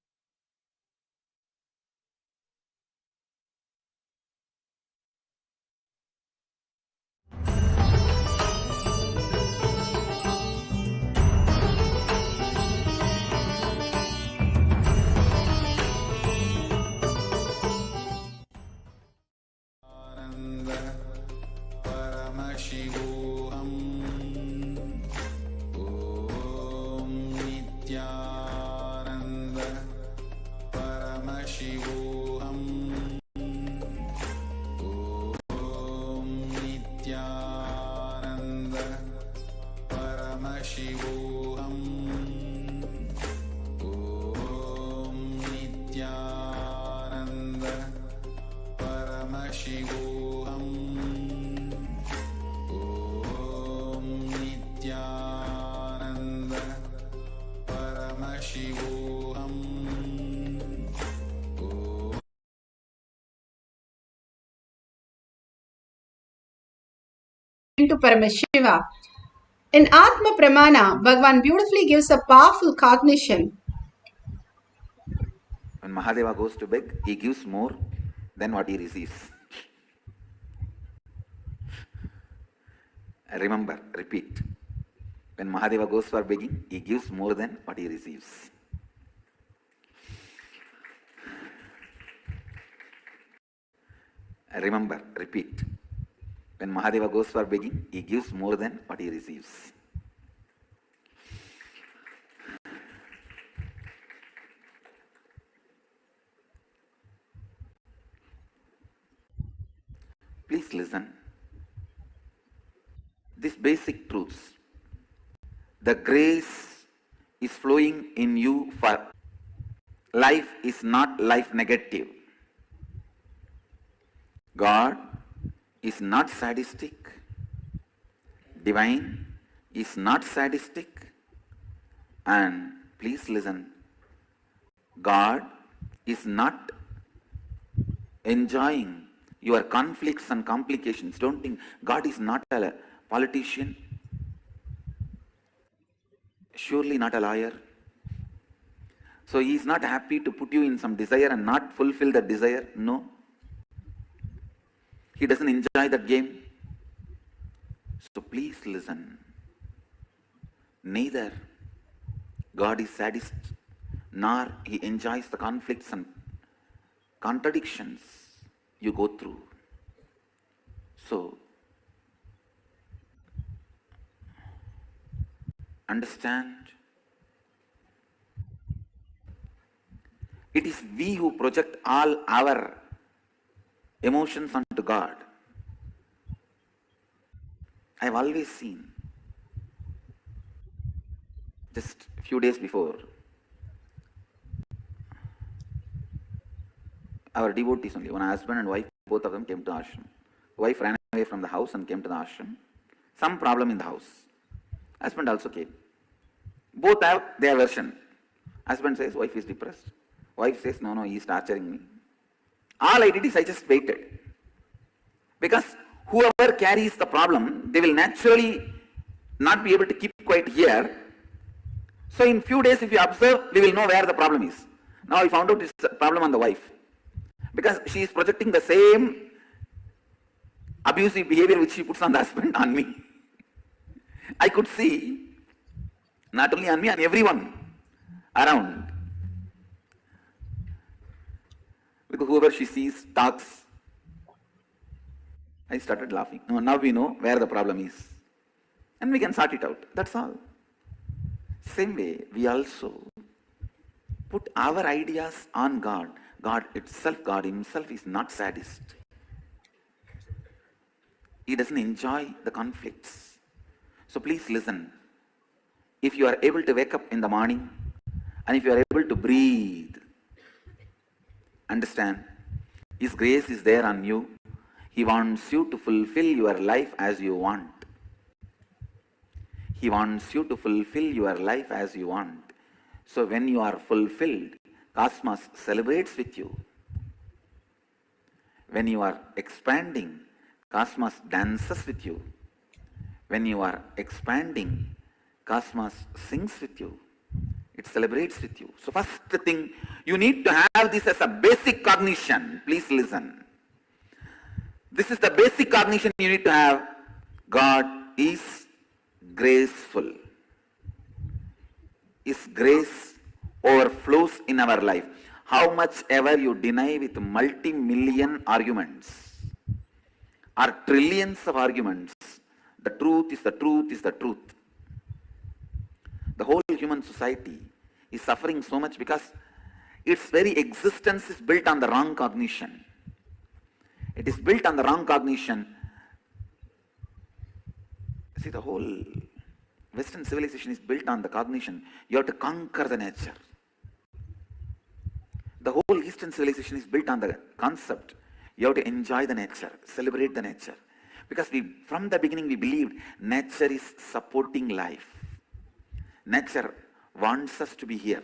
To Paramashiva. In Atma Pramana, Bhagavan beautifully gives a powerful cognition. When Mahadeva goes to beg, he gives more than what he receives. Remember, repeat. When Mahadeva goes for begging, he gives more than what he receives. Remember, repeat. When Mahadeva goes for begging, he gives more than what he receives. Please listen. These basic truths. The grace is flowing in you for life is not life negative. God is not sadistic. Divine is not sadistic. And please listen, God is not enjoying your conflicts and complications. Don't think God is not a politician, surely not a lawyer. So he is not happy to put you in some desire and not fulfill that desire. No. He doesn't enjoy that game. So please listen. Neither God is sadist, nor he enjoys the conflicts and contradictions you go through. So, understand, it is we who project all our emotions onto God. I've always seen, just a few days before, our devotees only, one husband and wife, both of them came to ashram. Wife ran away from the house and came to the ashram. Some problem in the house. Husband also came. Both have their version. Husband says wife is depressed. Wife says no, he is torturing me. All I did is I just waited. Because whoever carries the problem, they will naturally not be able to keep quiet here. So in few days, if you observe, we will know where the problem is. Now I found out it's a problem on the wife. Because she is projecting the same abusive behavior which she puts on the husband on me. I could see, not only on me, on everyone around. Because whoever she sees, talks, I started laughing. No, now we know where the problem is. And we can sort it out. That's all. Same way, we also put our ideas on God. God itself, God himself is not sadist. He doesn't enjoy the conflicts. So please listen. If you are able to wake up in the morning and if you are able to breathe, understand, His grace is there on you. He wants you to fulfill your life as you want. He wants you to fulfill your life as you want. So when you are fulfilled, Cosmos celebrates with you. When you are expanding, Cosmos dances with you. When you are expanding, Cosmos sings with you. It celebrates with you. So first thing, you need to have this as a basic cognition. Please listen. This is the basic cognition you need to have. God is graceful. His grace overflows in our life. How much ever you deny with multi-million arguments or trillions of arguments, the truth is the truth is the truth. The whole human society is suffering so much because its very existence is built on the wrong cognition. It is built on the wrong cognition. See, the whole Western civilization is built on the cognition. You have to conquer the nature. The whole Eastern civilization is built on the concept. You have to enjoy the nature, celebrate the nature. Because from the beginning we believed nature is supporting life. Nature wants us to be here.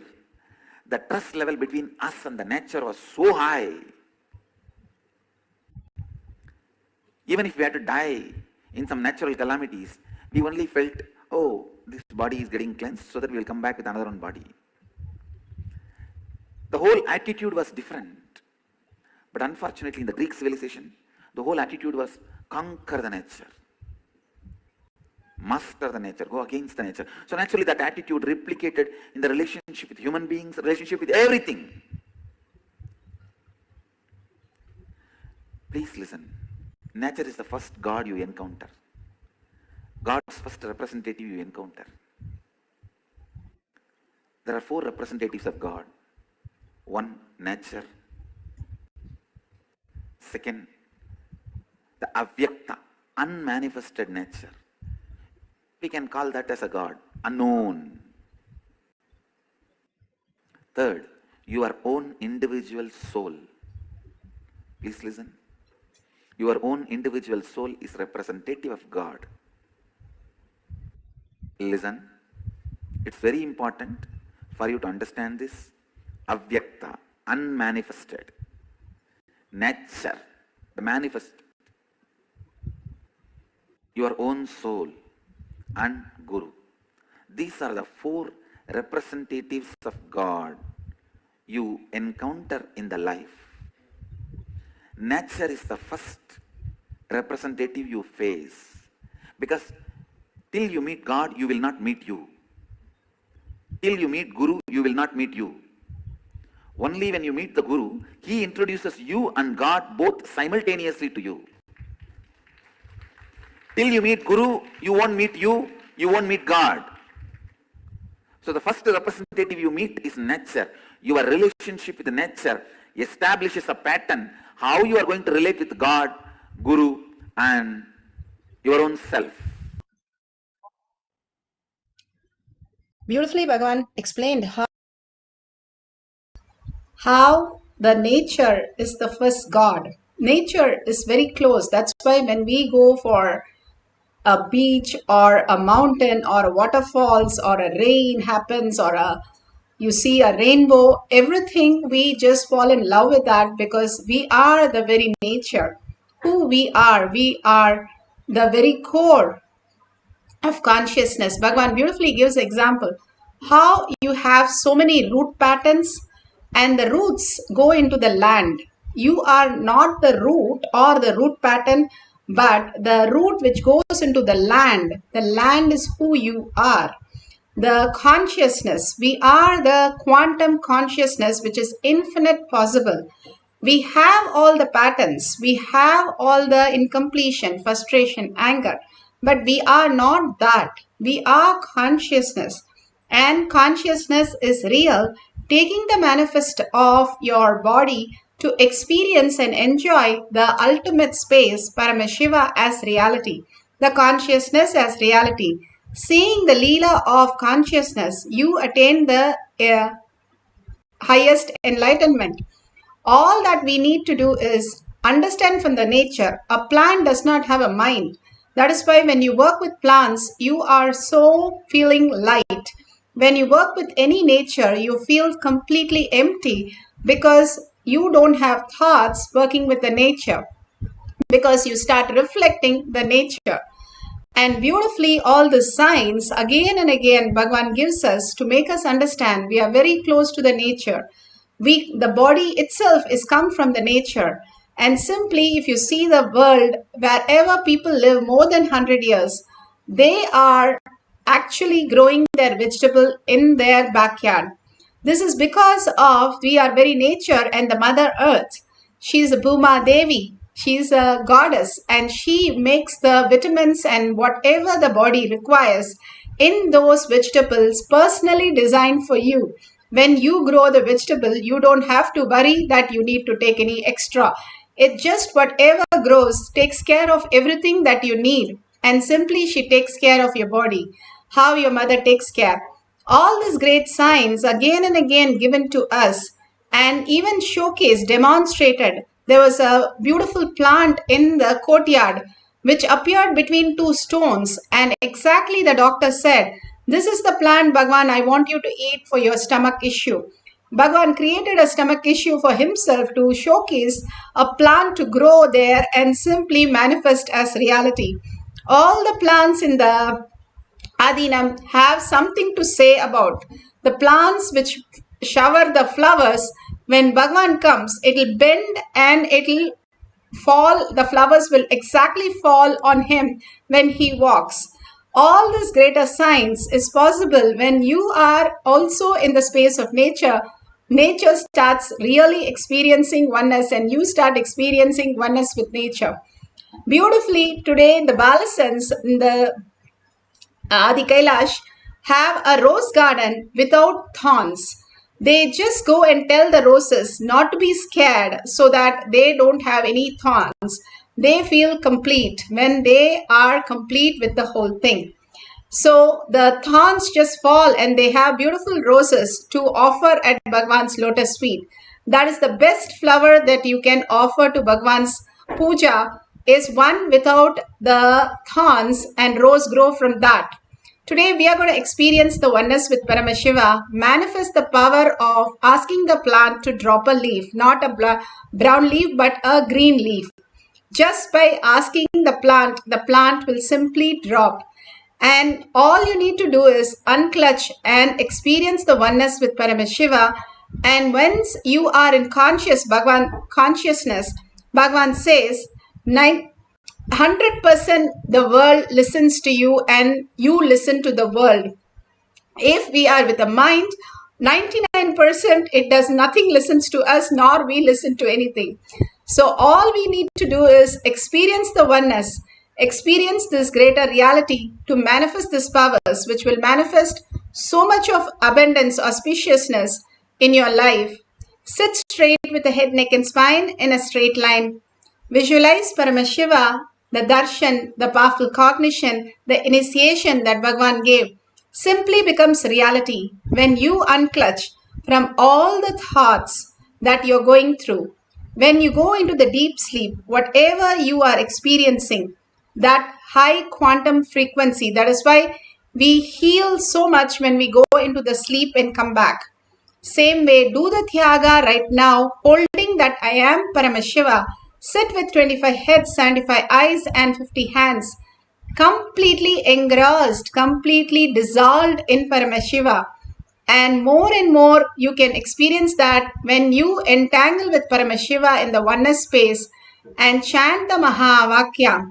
The trust level between us and the nature was so high. Even if we had to die in some natural calamities, we only felt, oh, this body is getting cleansed so that we will come back with another one body. The whole attitude was different. But unfortunately in the Greek civilization, the whole attitude was conquer the nature. Master the nature, go against the nature. So naturally that attitude replicated in the relationship with human beings, relationship with everything. Please listen. Nature is the first God you encounter. God's first representative you encounter. There are 4 representatives of God. 1, nature. Second, the avyakta, unmanifested nature. We can call that as a God, unknown. Third, your own individual soul. Please listen. Your own individual soul is representative of God. Listen. It's very important for you to understand this. Avyakta, unmanifested. Nature, the manifest. Your own soul and Guru. These are the 4 representatives of God you encounter in the life. Nature is the first representative you face. Because till you meet God, you will not meet you. Till you meet Guru, you will not meet you. Only when you meet the Guru, he introduces you and God both simultaneously to you. Till you meet Guru, you won't meet you won't meet God. So the first representative you meet is nature. Your relationship with nature establishes a pattern how you are going to relate with God, Guru, and your own self. Beautifully, Bhagavan explained how the nature is the first God. Nature is very close. That's why when we go for a beach or a mountain or a waterfalls or a rain happens or you see a rainbow, everything we just fall in love with that because we are the very nature. Who we are the very core of consciousness. Bhagavan beautifully gives example how you have so many root patterns and the roots go into the land. You are not the root or the root pattern, but the root which goes into the land. The land is who you are. The consciousness, we are the quantum consciousness which is infinite possible. We have all the patterns, we have all the incompletion, frustration, anger, but we are not that. We are consciousness, and consciousness is real, taking the manifest of your body to experience and enjoy the ultimate space, Paramashiva, as reality, the consciousness as reality. Seeing the Leela of consciousness, you attain the highest enlightenment. All that we need to do is understand from the nature. A plant does not have a mind. That is why when you work with plants, you are so feeling light. When you work with any nature, you feel completely empty because you don't have thoughts working with the nature, because you start reflecting the nature. And beautifully, all the signs again and again Bhagavan gives us to make us understand we are very close to the nature. The body itself is come from the nature. And simply, if you see the world, wherever people live more than 100 years, they are actually growing their vegetable in their backyard. This is because of we are very nature and the Mother Earth. She is a Bhuma Devi. She is a goddess and she makes the vitamins and whatever the body requires in those vegetables personally designed for you. When you grow the vegetable, you don't have to worry that you need to take any extra. It just whatever grows takes care of everything that you need. And simply she takes care of your body. How your mother takes care. All these great signs again and again given to us and even showcased, demonstrated. There was a beautiful plant in the courtyard which appeared between two stones, and exactly the doctor said, "This is the plant, Bhagwan, I want you to eat for your stomach issue." Bhagwan created a stomach issue for himself to showcase a plant to grow there and simply manifest as reality. All the plants in the Adinam have something to say about the plants which shower the flowers. When Bhagwan comes, it'll bend and it'll fall. The flowers will exactly fall on him when he walks. All this greater science is possible when you are also in the space of nature. Nature starts really experiencing oneness and you start experiencing oneness with nature. Beautifully, today the Balasans, the Adi Kailash, have a rose garden without thorns. They just go and tell the roses not to be scared so that they don't have any thorns. They feel complete when they are complete with the whole thing. So the thorns just fall and they have beautiful roses to offer at Bhagwan's lotus feet. That is the best flower that you can offer to Bhagwan's puja, is one without the thorns, and rose grow from that. Today we are going to experience the oneness with Paramashiva, manifest the power of asking the plant to drop a leaf, not a brown leaf but a green leaf. Just by asking the plant will simply drop. And all you need to do is unclutch and experience the oneness with Paramashiva. And once you are in consciousness, Bhagavan says, 100% the world listens to you and you listen to the world. If we are with the mind, 99% it does nothing listens to us, nor we listen to anything. So all we need to do is experience the oneness, experience this greater reality to manifest these powers, which will manifest so much of abundance, auspiciousness in your life. Sit straight with the head, neck and spine in a straight line. Visualize Paramashiva, the darshan, the powerful cognition, the initiation that Bhagavan gave simply becomes reality when you unclutch from all the thoughts that you're going through. When you go into the deep sleep, whatever you are experiencing, that high quantum frequency, that is why we heal so much when we go into the sleep and come back. Same way, do the Thyaga right now, holding that I am Paramashiva. Sit with 25 heads, 75 eyes and 50 hands. Completely engrossed, completely dissolved in Paramashiva. And more you can experience that when you entangle with Paramashiva in the oneness space and chant the Mahavakya.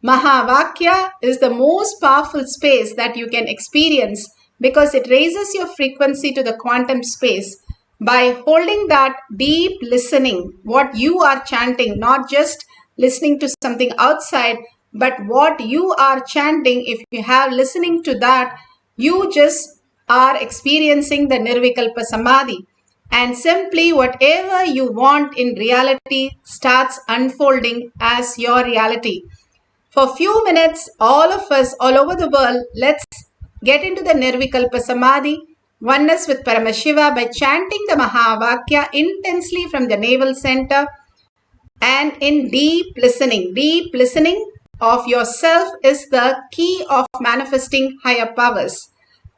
Mahavakya is the most powerful space that you can experience because it raises your frequency to the quantum space by holding that deep listening, what you are chanting, not just listening to something outside, but what you are chanting. If you have listening to that, you just are experiencing the Nirvikalpa Samadhi. And simply whatever you want in reality starts unfolding as your reality. For a few minutes, all of us all over the world, let's get into the Nirvikalpa Samadhi, oneness with Paramashiva by chanting the Mahavakya intensely from the navel center and in deep listening. Deep listening of yourself is the key of manifesting higher powers.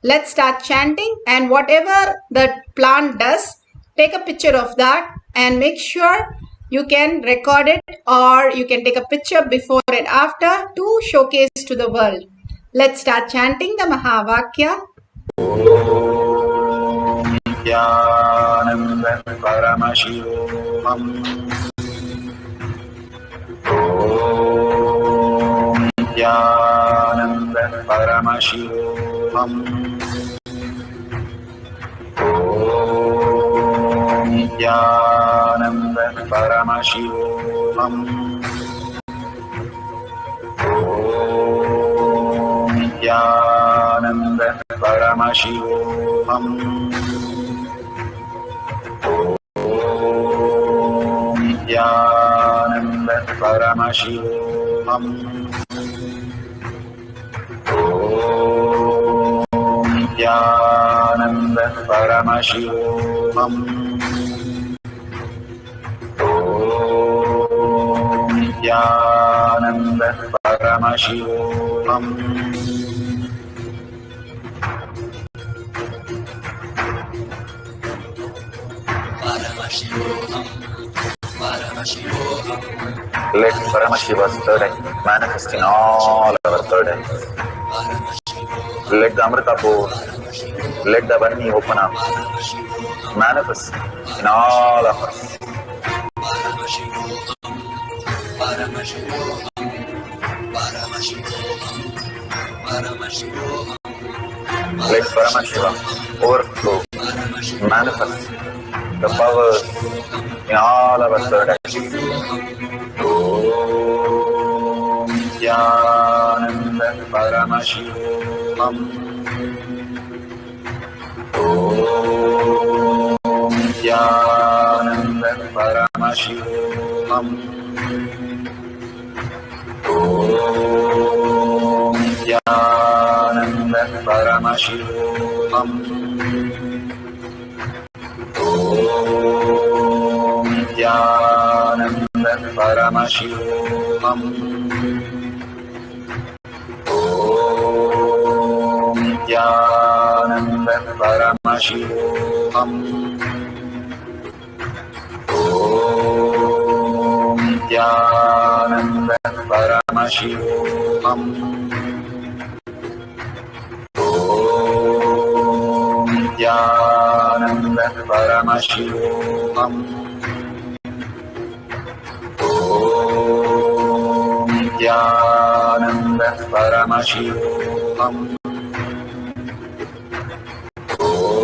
Let's start chanting, and whatever the plant does, take a picture of that and make sure you can record it, or you can take a picture before and after to showcase to the world. Let's start chanting the Mahavakya. Om Nithyananda Paramashivam. Om Nithyananda Paramashivam. Om Nithyananda Paramashivam. Om Nithyananda Paramashivam. Om Nithyananda Paramashivam. Om Nithyananda Paramashivam. Om Nithyananda Paramashivam. Let Paramashiva's third eye manifest in all our third eyes. Let the Amrita pour, let the Vani open up, manifest in all of us. Let Paramashiva overflow, manifest the powers in all our third eyes. Om Nithyananda Paramashivam. Om Nithyananda Paramashivam. Om Nithyananda Paramashivam. Om Nithyananda Paramashivam. Om Nithyananda Paramashivam. Om Nithyananda Paramashivam. Om Nithyananda Paramashivam. Om Nithyananda Paramashivam. Om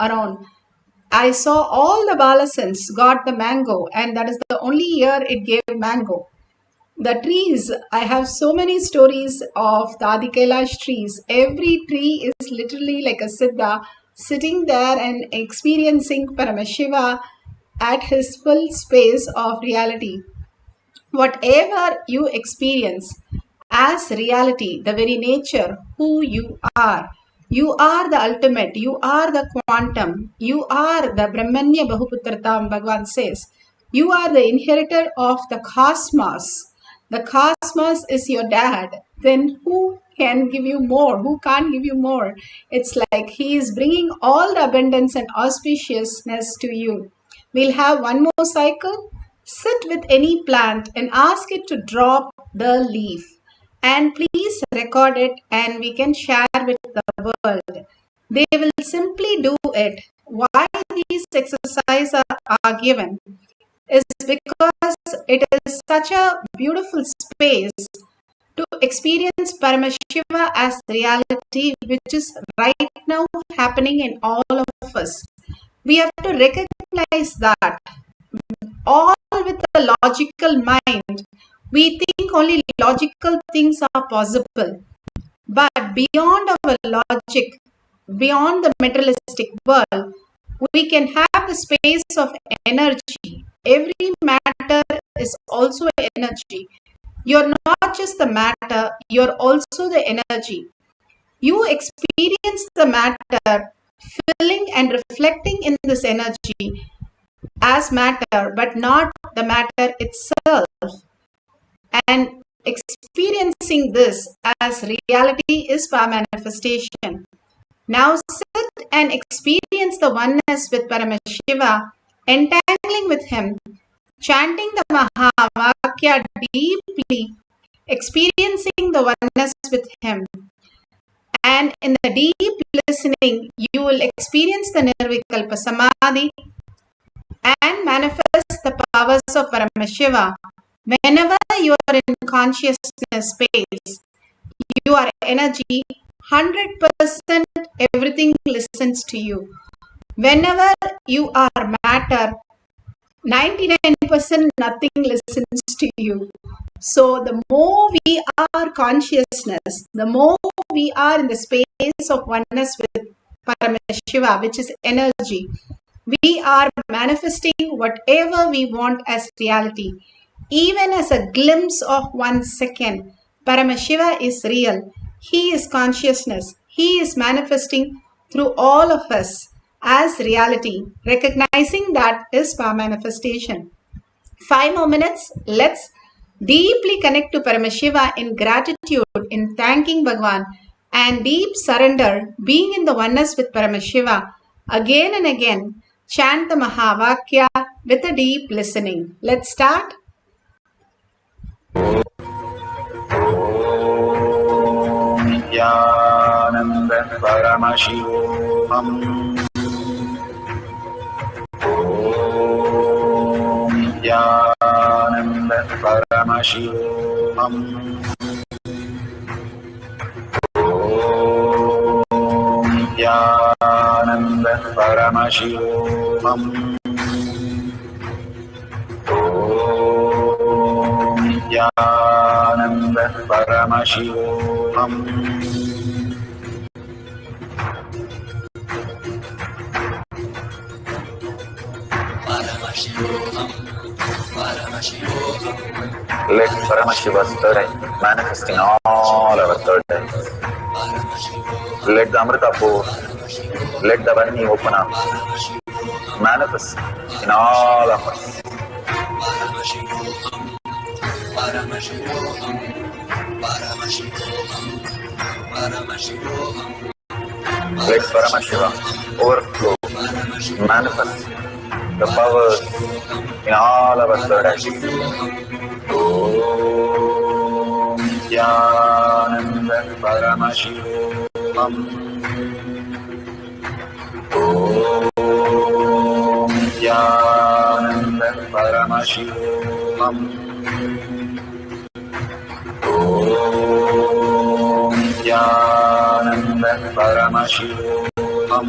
around. I saw all the balasans got the mango, and that is the only year it gave mango. The trees, I have so many stories of the Adi Kailash trees. Every tree is literally like a Siddha sitting there and experiencing Paramashiva at his full space of reality. Whatever you experience as reality, the very nature, who you are the ultimate, you are the quantum, you are the Brahmanya Bahuputratam, Bhagavan says. You are the inheritor of the cosmos. The cosmos is your dad. Then who can give you more? Who can't give you more? It's like he is bringing all the abundance and auspiciousness to you. We'll have one more cycle. Sit with any plant and ask it to drop the leaf. And please record it and we can share with the world. They will simply do it. Why these exercises are given is because it is such a beautiful space to experience Paramashiva as reality, which is right now happening in all of us. We have to recognize that all with the logical mind. We think only logical things are possible. But beyond our logic, beyond the materialistic world, we can have the space of energy. Every matter is also energy. You're not just the matter, you're also the energy. You experience the matter filling and reflecting in this energy as matter, but not the matter itself. And experiencing this as reality is power manifestation. Now sit and experience the oneness with Paramashiva, entangling with him, chanting the Mahavakya deeply, experiencing the oneness with him. And in the deep listening, you will experience the Nirvikalpa Samadhi and manifest the powers of Paramashiva. Whenever you are in consciousness space, you are energy, 100% everything listens to you. Whenever you are matter, 99% nothing listens to you. So the more we are consciousness, the more we are in the space of oneness with Paramashiva, which is energy, we are manifesting whatever we want as reality. Even as a glimpse of 1 second, Paramashiva is real. He is consciousness. He is manifesting through all of us as reality. Recognizing that is power manifestation. 5 more minutes. Let's deeply connect to Paramashiva in gratitude, in thanking Bhagavan, and deep surrender, being in the oneness with Paramashiva. Again and again, chant the Mahavakya with a deep listening. Let's start. Nithyananda Paramashivam. Nithyananda Paramashivam. Nithyananda Paramashivam. Nithyananda Paramashivam. Let Paramashiva's third eye manifest in all our third eyes. Let the Amrita pour, let the Varni open up, manifest in all of us. Let Paramashiva overflow, manifest the powers in all our third eyes. Om Nithyananda Paramashivam. Om Nithyananda Paramashivam. Om Nithyananda Paramashivam. Om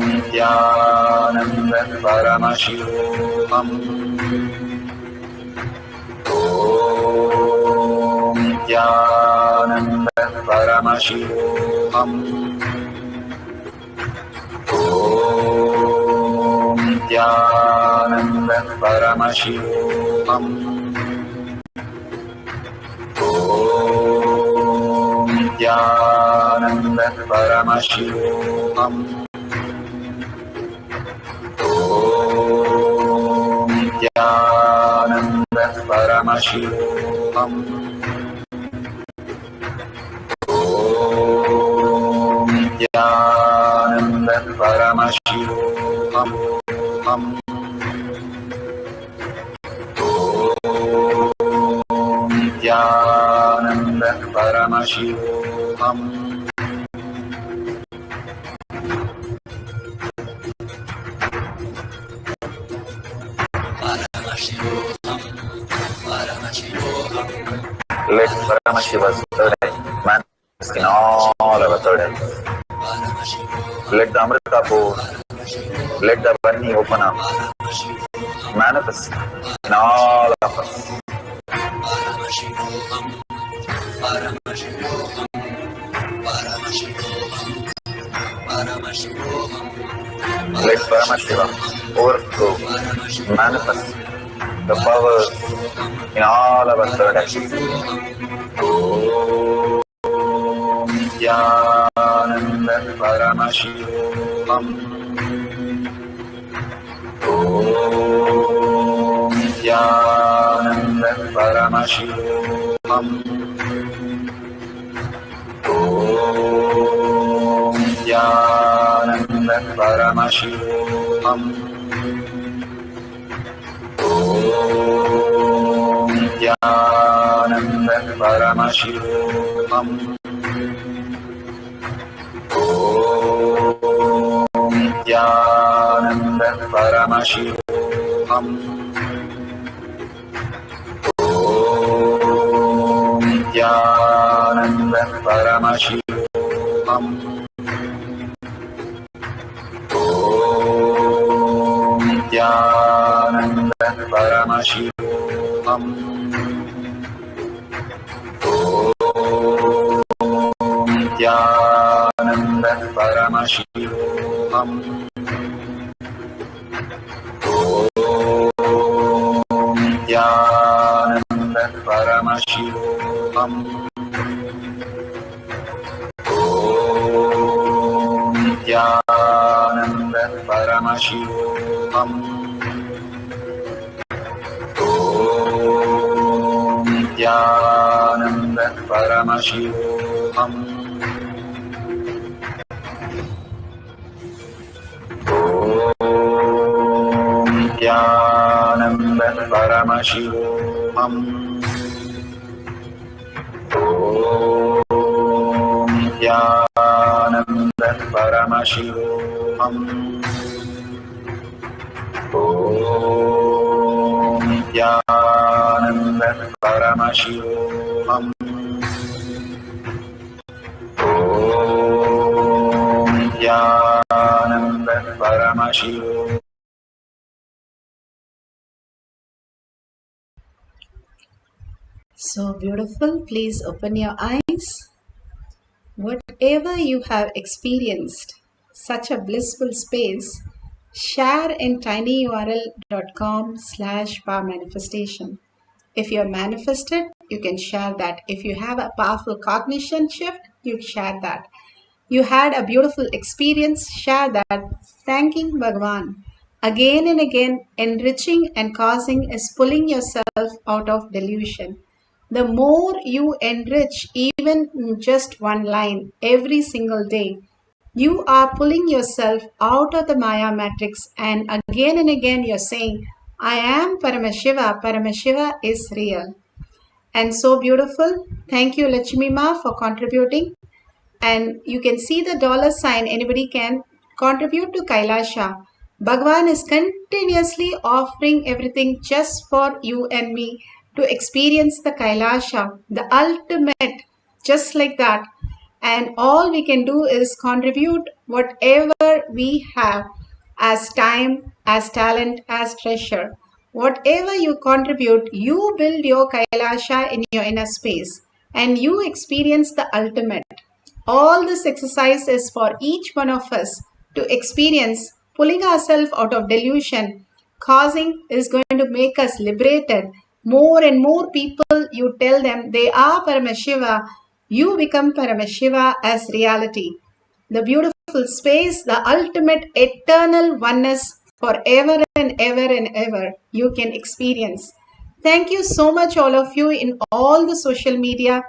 Nithyananda Paramashivam. Om Nithyananda Paramashivam. Om Nithyananda Paramashivam. Om Nithyananda Paramashivam. Om Nithyananda Paramashivam. Om Nithyananda Paramashivam. Om Nithyananda Paramashivam. Let Paramashiva's third eye manifest in all our third eyes. Let the Amrita pour, let the Varni open up, manifest in all of us. Let Paramashiva overflow, manifest the powers in all our third eyes. Om Nithyananda Paramashivam. Om Nithyananda Paramashivam. Om Nithyananda Paramashivam. Om Nithyananda Paramashivam. Om Nithyananda Paramashivam. Om Nithyananda Paramashivam. Om Nithyananda Paramashivam. Om Nithyananda Paramashivam. Om Nithyananda Paramashivam. Om Nithyananda Paramashivam. Om Nithyananda Paramashivam. Om Nithyananda Paramashivam. Om Nithyananda Paramashivam. Om Nithyananda Paramashivam. Om Nithyananda Paramashivam. So beautiful. Please open your eyes. Whatever you have experienced, such a blissful space, share in tinyurl.com/power manifestation. If you're manifested, you can share that. If you have a powerful cognition shift, you share that. You had a beautiful experience, share that. Thanking Bhagwan. Again and again, enriching and causing is pulling yourself out of delusion. The more you enrich, even in just one line, every single day, you are pulling yourself out of the Maya matrix, and again you're saying, I am Paramashiva. Paramashiva is real. And so beautiful. Thank you, Lakshmi Ma, for contributing. And you can see the $sign. Anybody can contribute to Kailasha. Bhagwan is continuously offering everything just for you and me to experience the Kailasha, the ultimate just like that. And all we can do is contribute whatever we have as time, as talent, as treasure. Whatever you contribute, you build your Kailasha in your inner space and you experience the ultimate. All this exercise is for each one of us to experience pulling ourselves out of delusion. Causing is going to make us liberated. More and more people, you tell them they are Paramashiva, you become Paramashiva as reality. The beautiful space, the ultimate eternal oneness forever and ever and ever you can experience. Thank you so much, all of you, in all the social media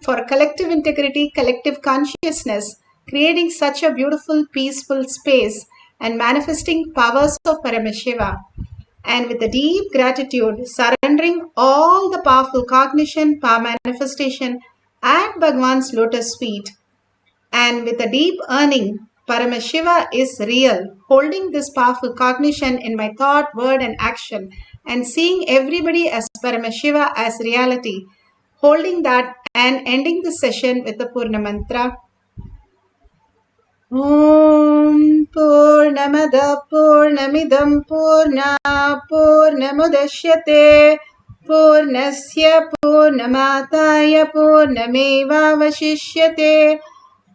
for collective integrity, collective consciousness, creating such a beautiful, peaceful space and manifesting powers of Paramashiva. And with a deep gratitude, surrendering all the powerful cognition, power manifestation at Bhagwan's lotus feet. And with a deep earning, Paramashiva is real, holding this powerful cognition in my thought, word, and action, and seeing everybody as Paramashiva as reality, holding that and ending the session with the Purna Mantra. Om Purnamada Purnamidam Purna Purnamudashyate Purnasya Purnamataya Purnamevavashishyate.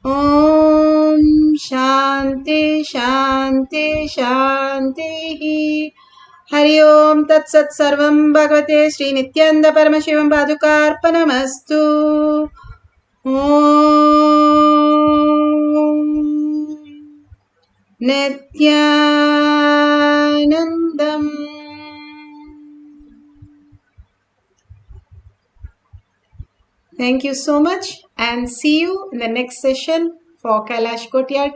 Om Shanti Shanti Shanti. Hari Om Tat Sat Sarvam Bhagavate Sri Nithyananda Paramashivam Padukarpanamastu. Om Nithyanandam. Thank you so much and see you in the next session for Kailash Kotyad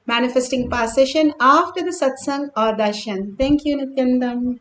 Manifesting Power session after the satsang or darshan. Thank you, Nithyanandam.